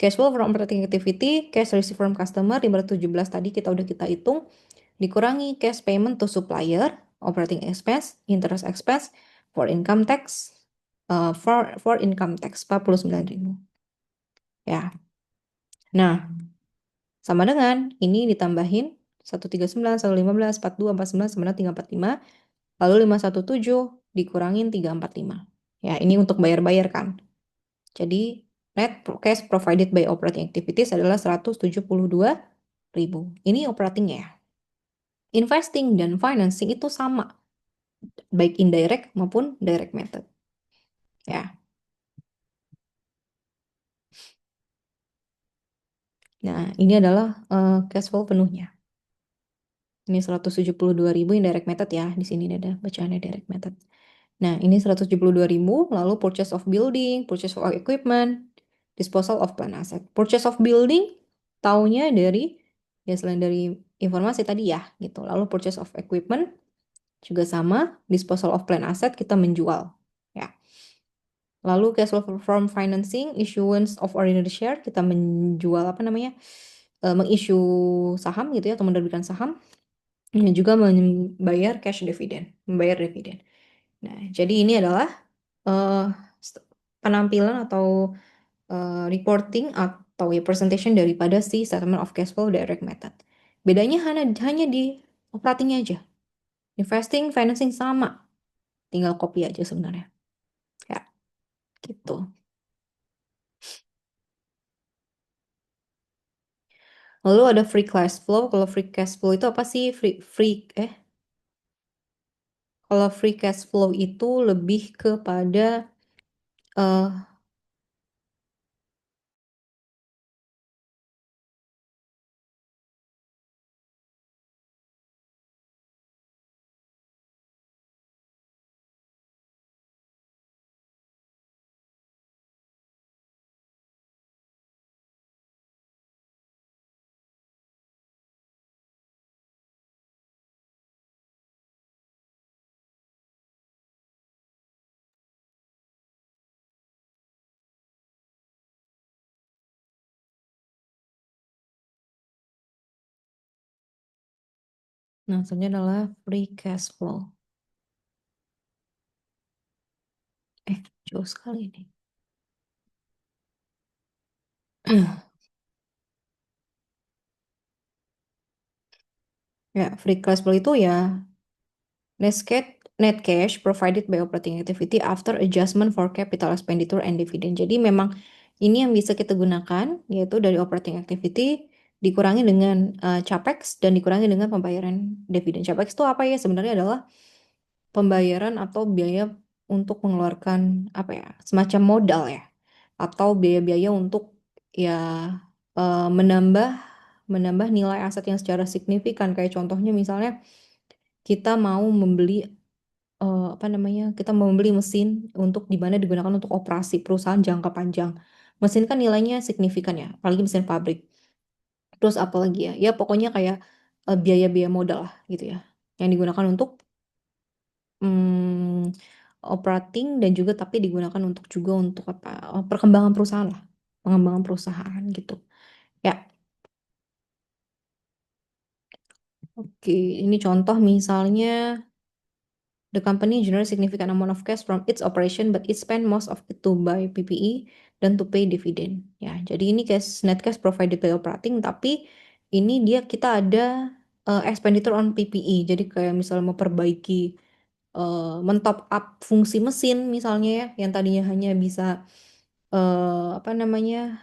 Cash flow from operating activity, cash received from customer, 517 tadi kita hitung, dikurangi cash payment to supplier, operating expense, interest expense, for income tax, for income tax 49.000. Ya. Nah, sama dengan ini ditambahin 139, 115, 42, 49 sama dengan 345, lalu 517 dikurangin 345. Ya, ini untuk bayar-bayar kan. Jadi net cash provided by operating activities adalah 172.000. Ini operatingnya ya. Investing dan financing itu sama, baik indirect maupun direct method. Ya. Nah, ini adalah cash flow penuhnya. Ini 172.000 indirect method ya. Di sini ada bacaannya direct method. Nah, ini 172.000, lalu purchase of building, purchase of equipment, disposal of plant asset. Purchase of building taunya dari ya selain dari informasi tadi ya gitu. Lalu purchase of equipment juga sama, disposal of plant asset kita menjual ya. Lalu cash flow from financing, issuance of ordinary share kita menjual apa namanya? Mengissue saham gitu ya atau menerbitkan saham. Dan juga membayar cash dividend, membayar dividen. Nah, jadi ini adalah eh, penampilan atau reporting atau ya presentation daripada si statement of cash flow direct method. Bedanya hanya di operatingnya aja. Investing, financing sama, tinggal copy aja sebenarnya. Ya, gitu. Lalu ada free cash flow. Kalau free cash flow itu apa sih? Kalau free cash flow itu lebih kepada eh nah, sebenarnya adalah free cash flow. Jauh sekali ini. Ya, free cash flow itu ya net cash provided by operating activity after adjustment for capital expenditure and dividend. Jadi memang ini yang bisa kita gunakan yaitu dari operating activity dikurangi dengan capex dan dikurangi dengan pembayaran dividen. Capex itu apa ya? Sebenarnya adalah pembayaran atau biaya untuk mengeluarkan apa ya? Semacam modal ya atau biaya-biaya untuk ya menambah nilai aset yang secara signifikan kayak contohnya misalnya kita mau membeli apa namanya kita mau membeli mesin untuk di mana digunakan untuk operasi perusahaan jangka panjang. Mesin kan nilainya signifikan ya, apalagi mesin pabrik. Terus apalagi ya, ya pokoknya kayak biaya-biaya modal lah gitu ya, yang digunakan untuk mm, operating dan juga tapi digunakan untuk juga untuk apa perkembangan perusahaan lah, pengembangan perusahaan gitu. Ya, oke. Ini contoh misalnya the company generates significant amount of cash from its operation, but it spend most of it to buy PPE dan to pay dividend. Ya, jadi ini net cash provided by operating, tapi ini kita ada expenditure on PPE. Jadi kayak misalnya memperbaiki, mentop up fungsi mesin misalnya ya, yang tadinya hanya bisa apa namanya,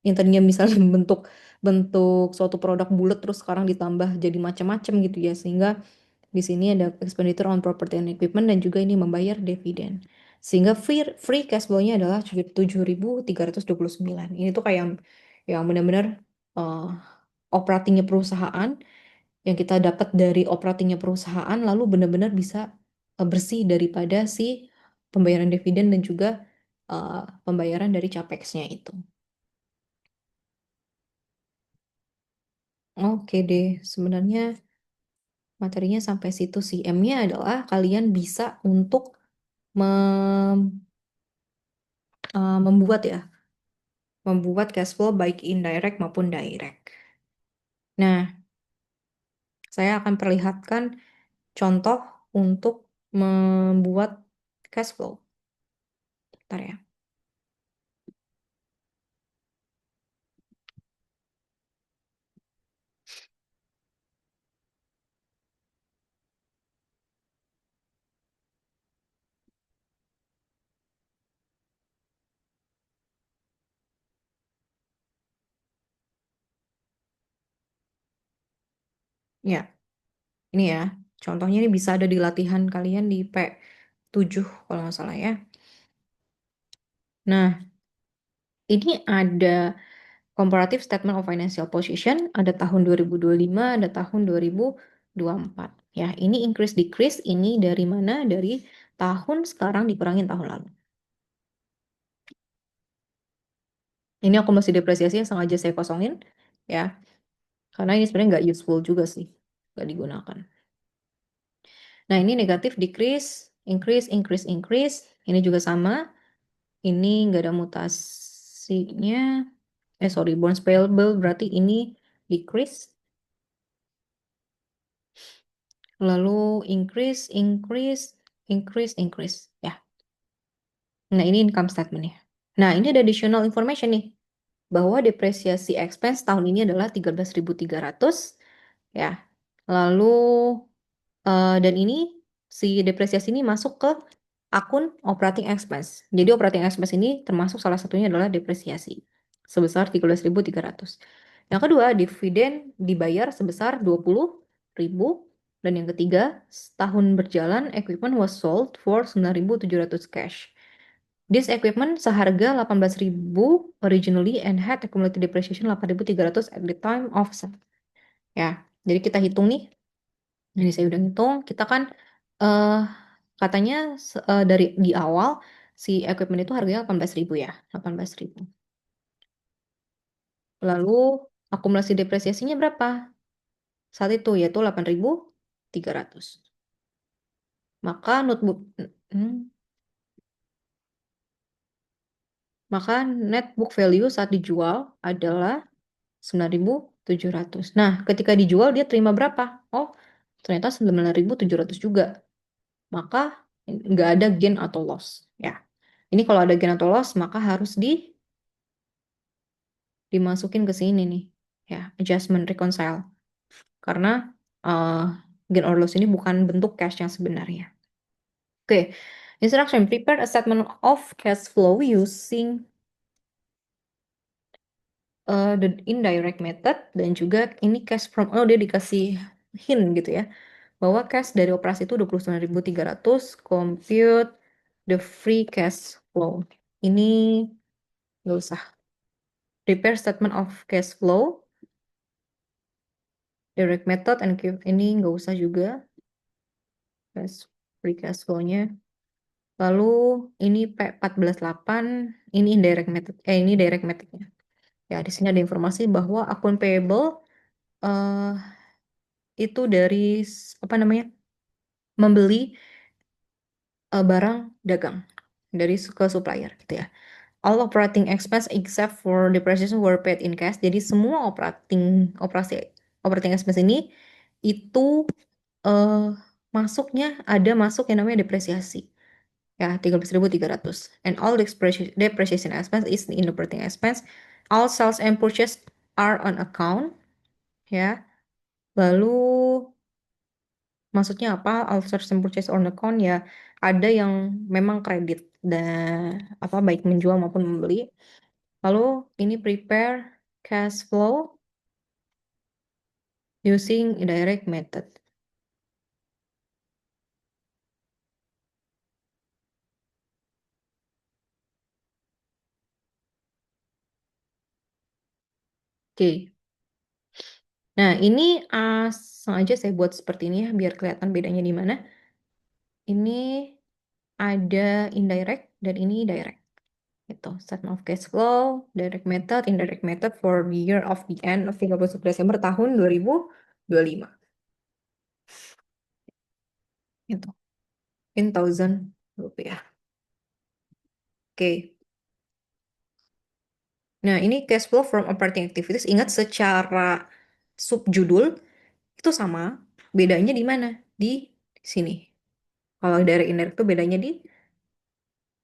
yang tadinya misalnya bentuk bentuk suatu produk bulat terus sekarang ditambah jadi macam-macam gitu ya, sehingga di sini ada expenditure on property and equipment dan juga ini membayar dividen. Sehingga free cash flow-nya adalah 7.329. Ini tuh kayak yang benar-benar uh, operatingnya perusahaan, yang kita dapat dari operatingnya perusahaan lalu benar-benar bisa bersih daripada si pembayaran dividen dan juga pembayaran dari capex-nya itu. Oke deh, sebenarnya materinya sampai situ sih. M-nya adalah kalian bisa untuk membuat ya, membuat cash flow baik indirect maupun direct. Nah, saya akan perlihatkan contoh untuk membuat cash flow. Bentar ya. Ya, ini ya. Contohnya ini bisa ada di latihan kalian di P7 kalau nggak salah ya. Nah, ini ada comparative statement of financial position, ada tahun 2025, ada tahun 2024. Ya, ini increase decrease ini dari mana? Dari tahun sekarang dikurangin tahun lalu. Ini akumulasi depresiasi yang sengaja saya kosongin ya, karena ini sebenarnya nggak useful juga sih, nggak digunakan. Nah, ini negatif decrease, increase, increase, increase. Ini juga sama. Ini nggak ada mutasinya. Sorry, bonds payable berarti ini decrease. Lalu increase, increase, increase, increase. Ya. Nah, ini income statement-nya. Nah, ini ada additional information nih. Bahwa depresiasi expense tahun ini adalah 13.300. Ya. Lalu, dan ini si depresiasi ini masuk ke akun operating expense. Jadi operating expense ini termasuk salah satunya adalah depresiasi. Sebesar 13.300. Yang kedua, dividen dibayar sebesar 20.000. Dan yang ketiga, setahun berjalan, equipment was sold for 9.700 cash. This equipment seharga 18.000 originally and had accumulated depreciation 8.300 at the time of sale. Ya, jadi kita hitung nih. Ini saya udah hitung, kita kan eh katanya dari di awal si equipment itu harganya 18.000 ya, 18.000. Lalu akumulasi depresiasinya berapa? Saat itu yaitu 8.300. Maka notebook hmm, maka net book value saat dijual adalah 9.700. Nah, ketika dijual dia terima berapa? Oh, ternyata 9.700 juga. Maka nggak ada gain atau loss ya. Ini kalau ada gain atau loss maka harus dimasukin ke sini nih ya, adjustment reconcile. Karena uh, gain or loss ini bukan bentuk cash yang sebenarnya. Oke, instruction prepare a statement of cash flow using the indirect method dan juga ini cash from dia dikasih hint gitu ya bahwa cash dari operasi itu 29.300, compute the free cash flow. Ini nggak usah. Prepare statement of cash flow, direct method, and ini nggak usah juga. Free cash flow-nya. Lalu ini P148, ini indirect method, ini direct methodnya. Ya, di sini ada informasi bahwa akun payable eh itu dari apa namanya? Membeli barang dagang dari ke supplier gitu ya. All operating expense except for depreciation were paid in cash. Jadi semua operating expense ini itu eh masuknya ada masuk yang namanya depresiasi. Ya, 13.300. And all depreciation expense is in operating expense. All sales and purchase are on account. Ya. Lalu maksudnya apa? All sales and purchase on account ya ada yang memang kredit dan apa baik menjual maupun membeli. Lalu ini prepare cash flow using indirect method. Oke. Nah, ini sengaja saya buat seperti ini ya biar kelihatan bedanya di mana. Ini ada indirect dan ini direct. Itu statement of cash flow, direct method, indirect method for the year of the end of 31 Desember tahun 2025. Itu. In thousand rupiah. Oke. Nah, ini cash flow from operating activities. Ingat secara subjudul itu sama. Bedanya di mana? Di sini. Kalau dari indirect itu bedanya di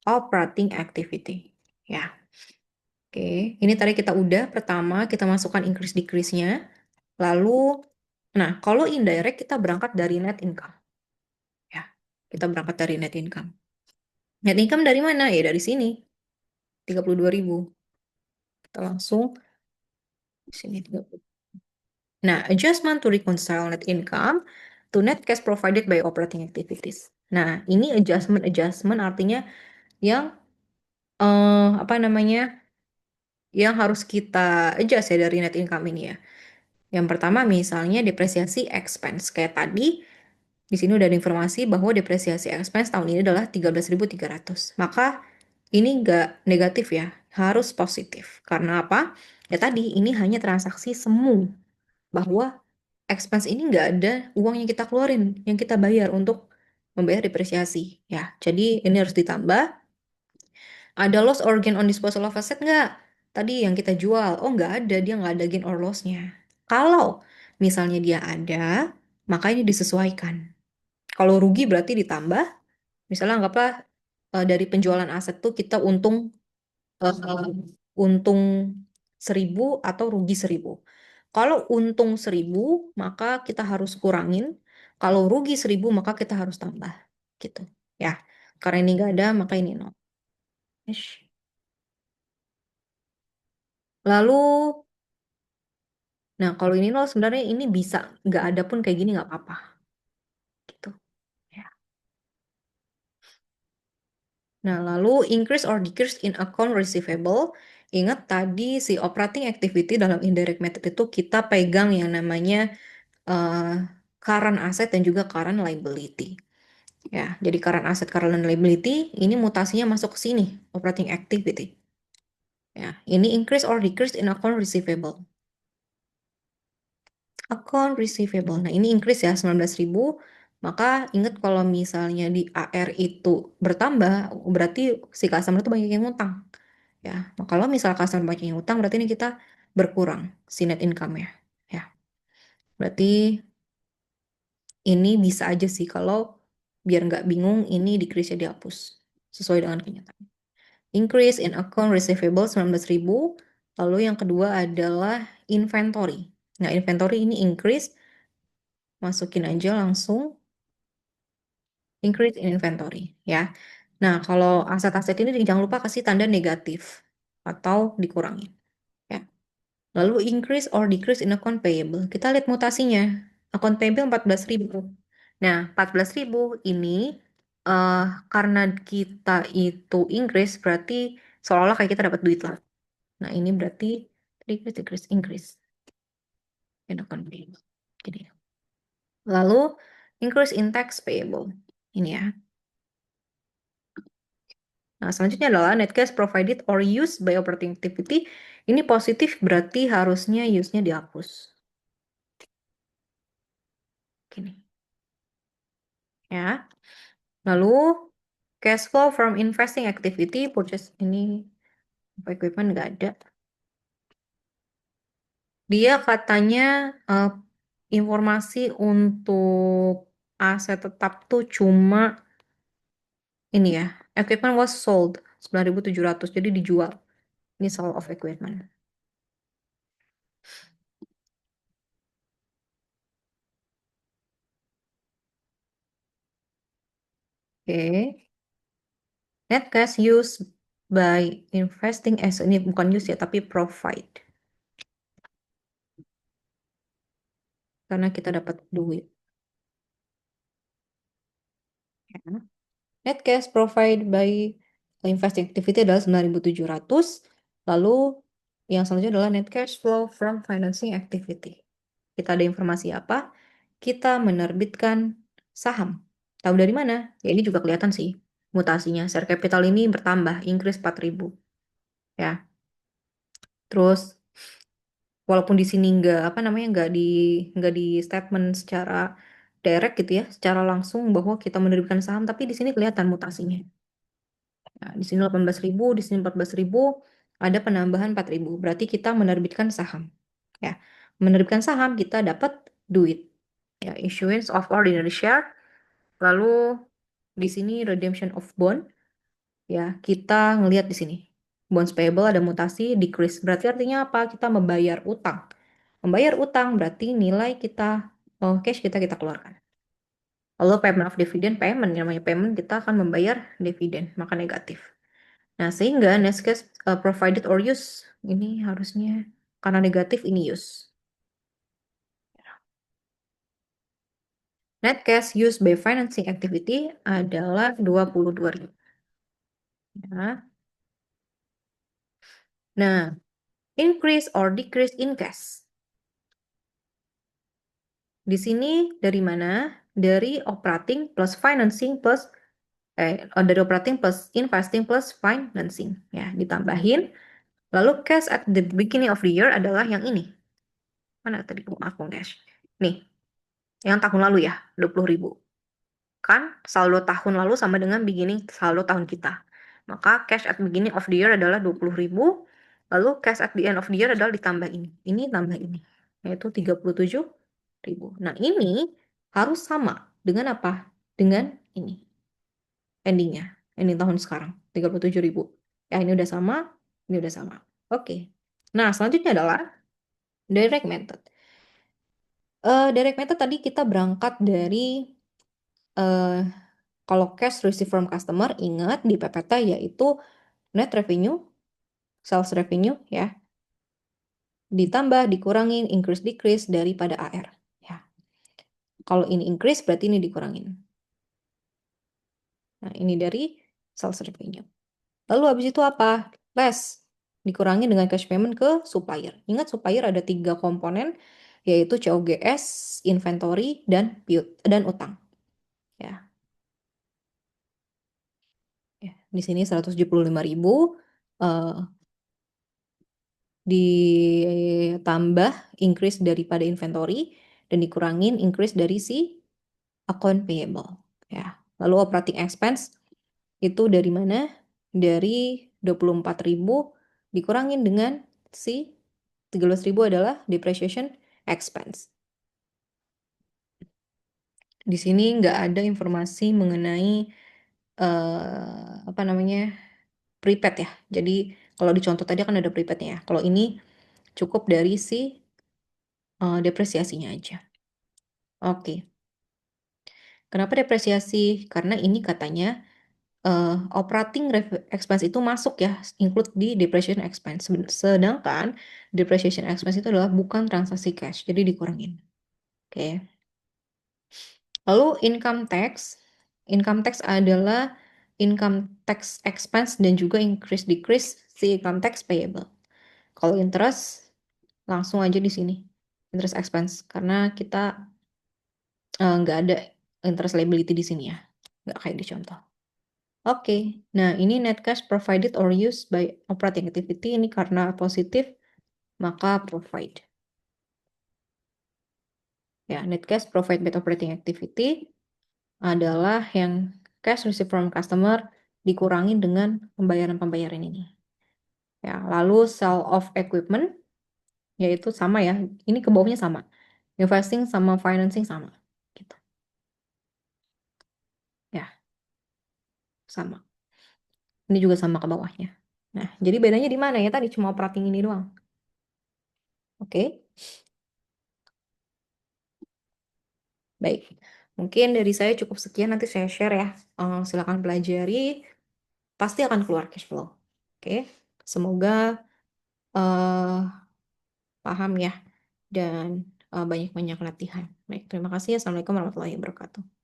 operating activity. Ya. Oke. Ini tadi kita udah. Pertama kita masukkan increase decrease-nya. Lalu, nah kalau indirect kita berangkat dari net income. Ya. Kita berangkat dari net income. Net income dari mana? Ya dari sini. 32.000. Kita langsung di sini 30. Nah, adjustment to reconcile net income to net cash provided by operating activities. Nah, ini adjustment artinya yang apa namanya? Yang harus kita adjust ya dari net income ini ya. Yang pertama misalnya depresiasi expense. Kayak tadi di sini udah ada informasi bahwa depresiasi expense tahun ini adalah 13.300. Maka ini nggak negatif ya, harus positif. Karena apa? Ya tadi ini hanya transaksi semu, bahwa expense ini nggak ada uang yang kita keluarin, yang kita bayar untuk membayar depresiasi. Ya, jadi ini harus ditambah. Ada loss or gain on disposal of asset nggak? Tadi yang kita jual, oh nggak ada, dia nggak ada gain or loss-nya. Kalau misalnya dia ada, maka ini disesuaikan. Kalau rugi berarti ditambah. Misalnya anggaplah dari penjualan aset tuh kita untung 1.000 atau rugi 1.000. Kalau untung 1.000, maka kita harus kurangin. Kalau rugi 1.000, maka kita harus tambah. Gitu. Ya, karena ini nggak ada, maka ini nol. Ish. Lalu, nah kalau ini nol sebenarnya ini bisa nggak ada pun kayak gini nggak apa-apa. Gitu. Ya. Nah, lalu increase or decrease in account receivable. Ingat tadi si operating activity dalam indirect method itu kita pegang yang namanya current asset dan juga current liability. Ya, jadi current asset, current liability ini mutasinya masuk ke sini, operating activity. Ya, ini increase or decrease in account receivable. Account receivable. Nah, ini increase ya 19.000. Maka ingat kalau misalnya di AR itu bertambah, berarti si customer itu banyak yang ngutang. Ya, nah, kalau misal customer banyak yang ngutang, berarti ini kita berkurang si net income-nya. Ya, berarti ini bisa aja sih kalau biar nggak bingung ini decrease-nya dihapus sesuai dengan kenyataan. Increase in account receivable 19.000. Lalu yang kedua adalah inventory. Nah, inventory ini increase, masukin aja langsung increase in inventory ya. Nah, kalau aset-aset ini jangan lupa kasih tanda negatif atau dikurangi ya. Lalu increase or decrease in account payable. Kita lihat mutasinya. Account payable 14.000. Nah, 14.000 ini eh karena kita itu increase berarti seolah-olah kayak kita dapat duit lah. Nah, ini berarti decrease, decrease, increase in account payable. Jadi, lalu increase in tax payable. Ini ya. Nah, selanjutnya adalah net cash provided or used by operating activity. Ini positif berarti harusnya use-nya dihapus. Gini. Ya. Lalu cash flow from investing activity, purchase ini equipment nggak ada. Dia katanya informasi untuk aset tetap tuh cuma ini ya, equipment was sold 9.700, jadi dijual. Ini sale of equipment. Oke. Net cash used by investing as ini bukan use ya, tapi provide. Karena kita dapat duit. Ya. Net cash provide by investing activity adalah 9.700. Lalu yang selanjutnya adalah net cash flow from financing activity. Kita ada informasi apa? Kita menerbitkan saham. Tahu dari mana? Ya ini juga kelihatan sih mutasinya. Share capital ini bertambah, increase 4.000. Ya. Terus walaupun di sini nggak apa namanya nggak di statement secara direct gitu ya, secara langsung bahwa kita menerbitkan saham, tapi di sini kelihatan mutasinya. Nah, di sini 18.000, di sini 14.000, ada penambahan 4.000. Berarti kita menerbitkan saham. Ya, menerbitkan saham kita dapat duit. Ya, issuance of ordinary share. Lalu di sini redemption of bond. Ya, kita ngelihat di sini. Bonds payable ada mutasi decrease. Berarti artinya apa? Kita membayar utang. Membayar utang berarti nilai kita, cash kita keluarkan. Lalu payment of dividend, payment, namanya payment kita akan membayar dividen, maka negatif. Nah, sehingga net cash provided or use, ini harusnya karena negatif ini use. Net cash used by financing activity adalah 22.000. Ya. Nah, increase or decrease in cash. Di sini dari mana? Dari operating plus financing plus dari operating plus investing plus financing. Ya, ditambahin. Lalu cash at the beginning of the year adalah yang ini. Mana tadi aku cash? Nih, yang tahun lalu ya, 20.000. Kan saldo tahun lalu sama dengan beginning saldo tahun kita. Maka cash at beginning of the year adalah 20.000. Lalu cash at the end of the year adalah ditambah ini. Ini tambah ini. Yaitu 37.000. Nah ini harus sama dengan apa? Dengan ini. Endingnya. Ending tahun sekarang. 37.000. Ya ini udah sama. Ini udah sama. Oke. Nah selanjutnya adalah direct method. Direct method tadi kita berangkat dari eh, kalau cash receive from customer, ingat di PPT yaitu net revenue, sales revenue ya, ditambah, dikurangin, increase, decrease daripada AR. Ya. Kalau ini increase berarti ini dikurangin. Nah, ini dari sales revenue. Lalu habis itu apa? Less. Dikurangin dengan cash payment ke supplier. Ingat supplier ada 3 komponen, yaitu COGS, inventory, dan dan utang. Ya. Ya. Di sini 175.000 ditambah increase daripada inventory dan dikurangin increase dari si account payable ya. Lalu operating expense itu dari mana? Dari 24.000 dikurangin dengan si 13.000 adalah depreciation expense. Di sini nggak ada informasi mengenai apa namanya prepaid ya. Jadi kalau di contoh tadi kan ada prepaidnya ya. Kalau ini cukup dari si depresiasinya aja. Oke. Kenapa depresiasi? Karena ini katanya operating expense itu masuk ya, include di depreciation expense. Sedangkan depreciation expense itu adalah bukan transaksi cash, jadi dikurangin. Oke. Lalu income tax adalah income tax expense dan juga increase decrease si income tax payable. Kalau interest langsung aja di sini interest expense karena kita nggak ada interest liability di sini ya, nggak kayak di contoh. Oke, nah ini net cash provided or used by operating activity ini karena positif maka provide. Ya, net cash provided by operating activity adalah yang cash received from customer dikurangin dengan pembayaran-pembayaran ini. Ya, lalu sale of equipment yaitu sama ya. Ini ke bawahnya sama. Investing sama financing sama. Gitu. Ya, sama. Ini juga sama ke bawahnya. Nah, jadi bedanya di mana ya? Tadi cuma operating ini doang. Oke. Baik, mungkin dari saya cukup sekian, nanti saya share ya. Silakan pelajari, pasti akan keluar cash flow. Oke, semoga eh, paham ya dan banyak-banyak latihan. Baik, terima kasih. Assalamualaikum warahmatullahi wabarakatuh.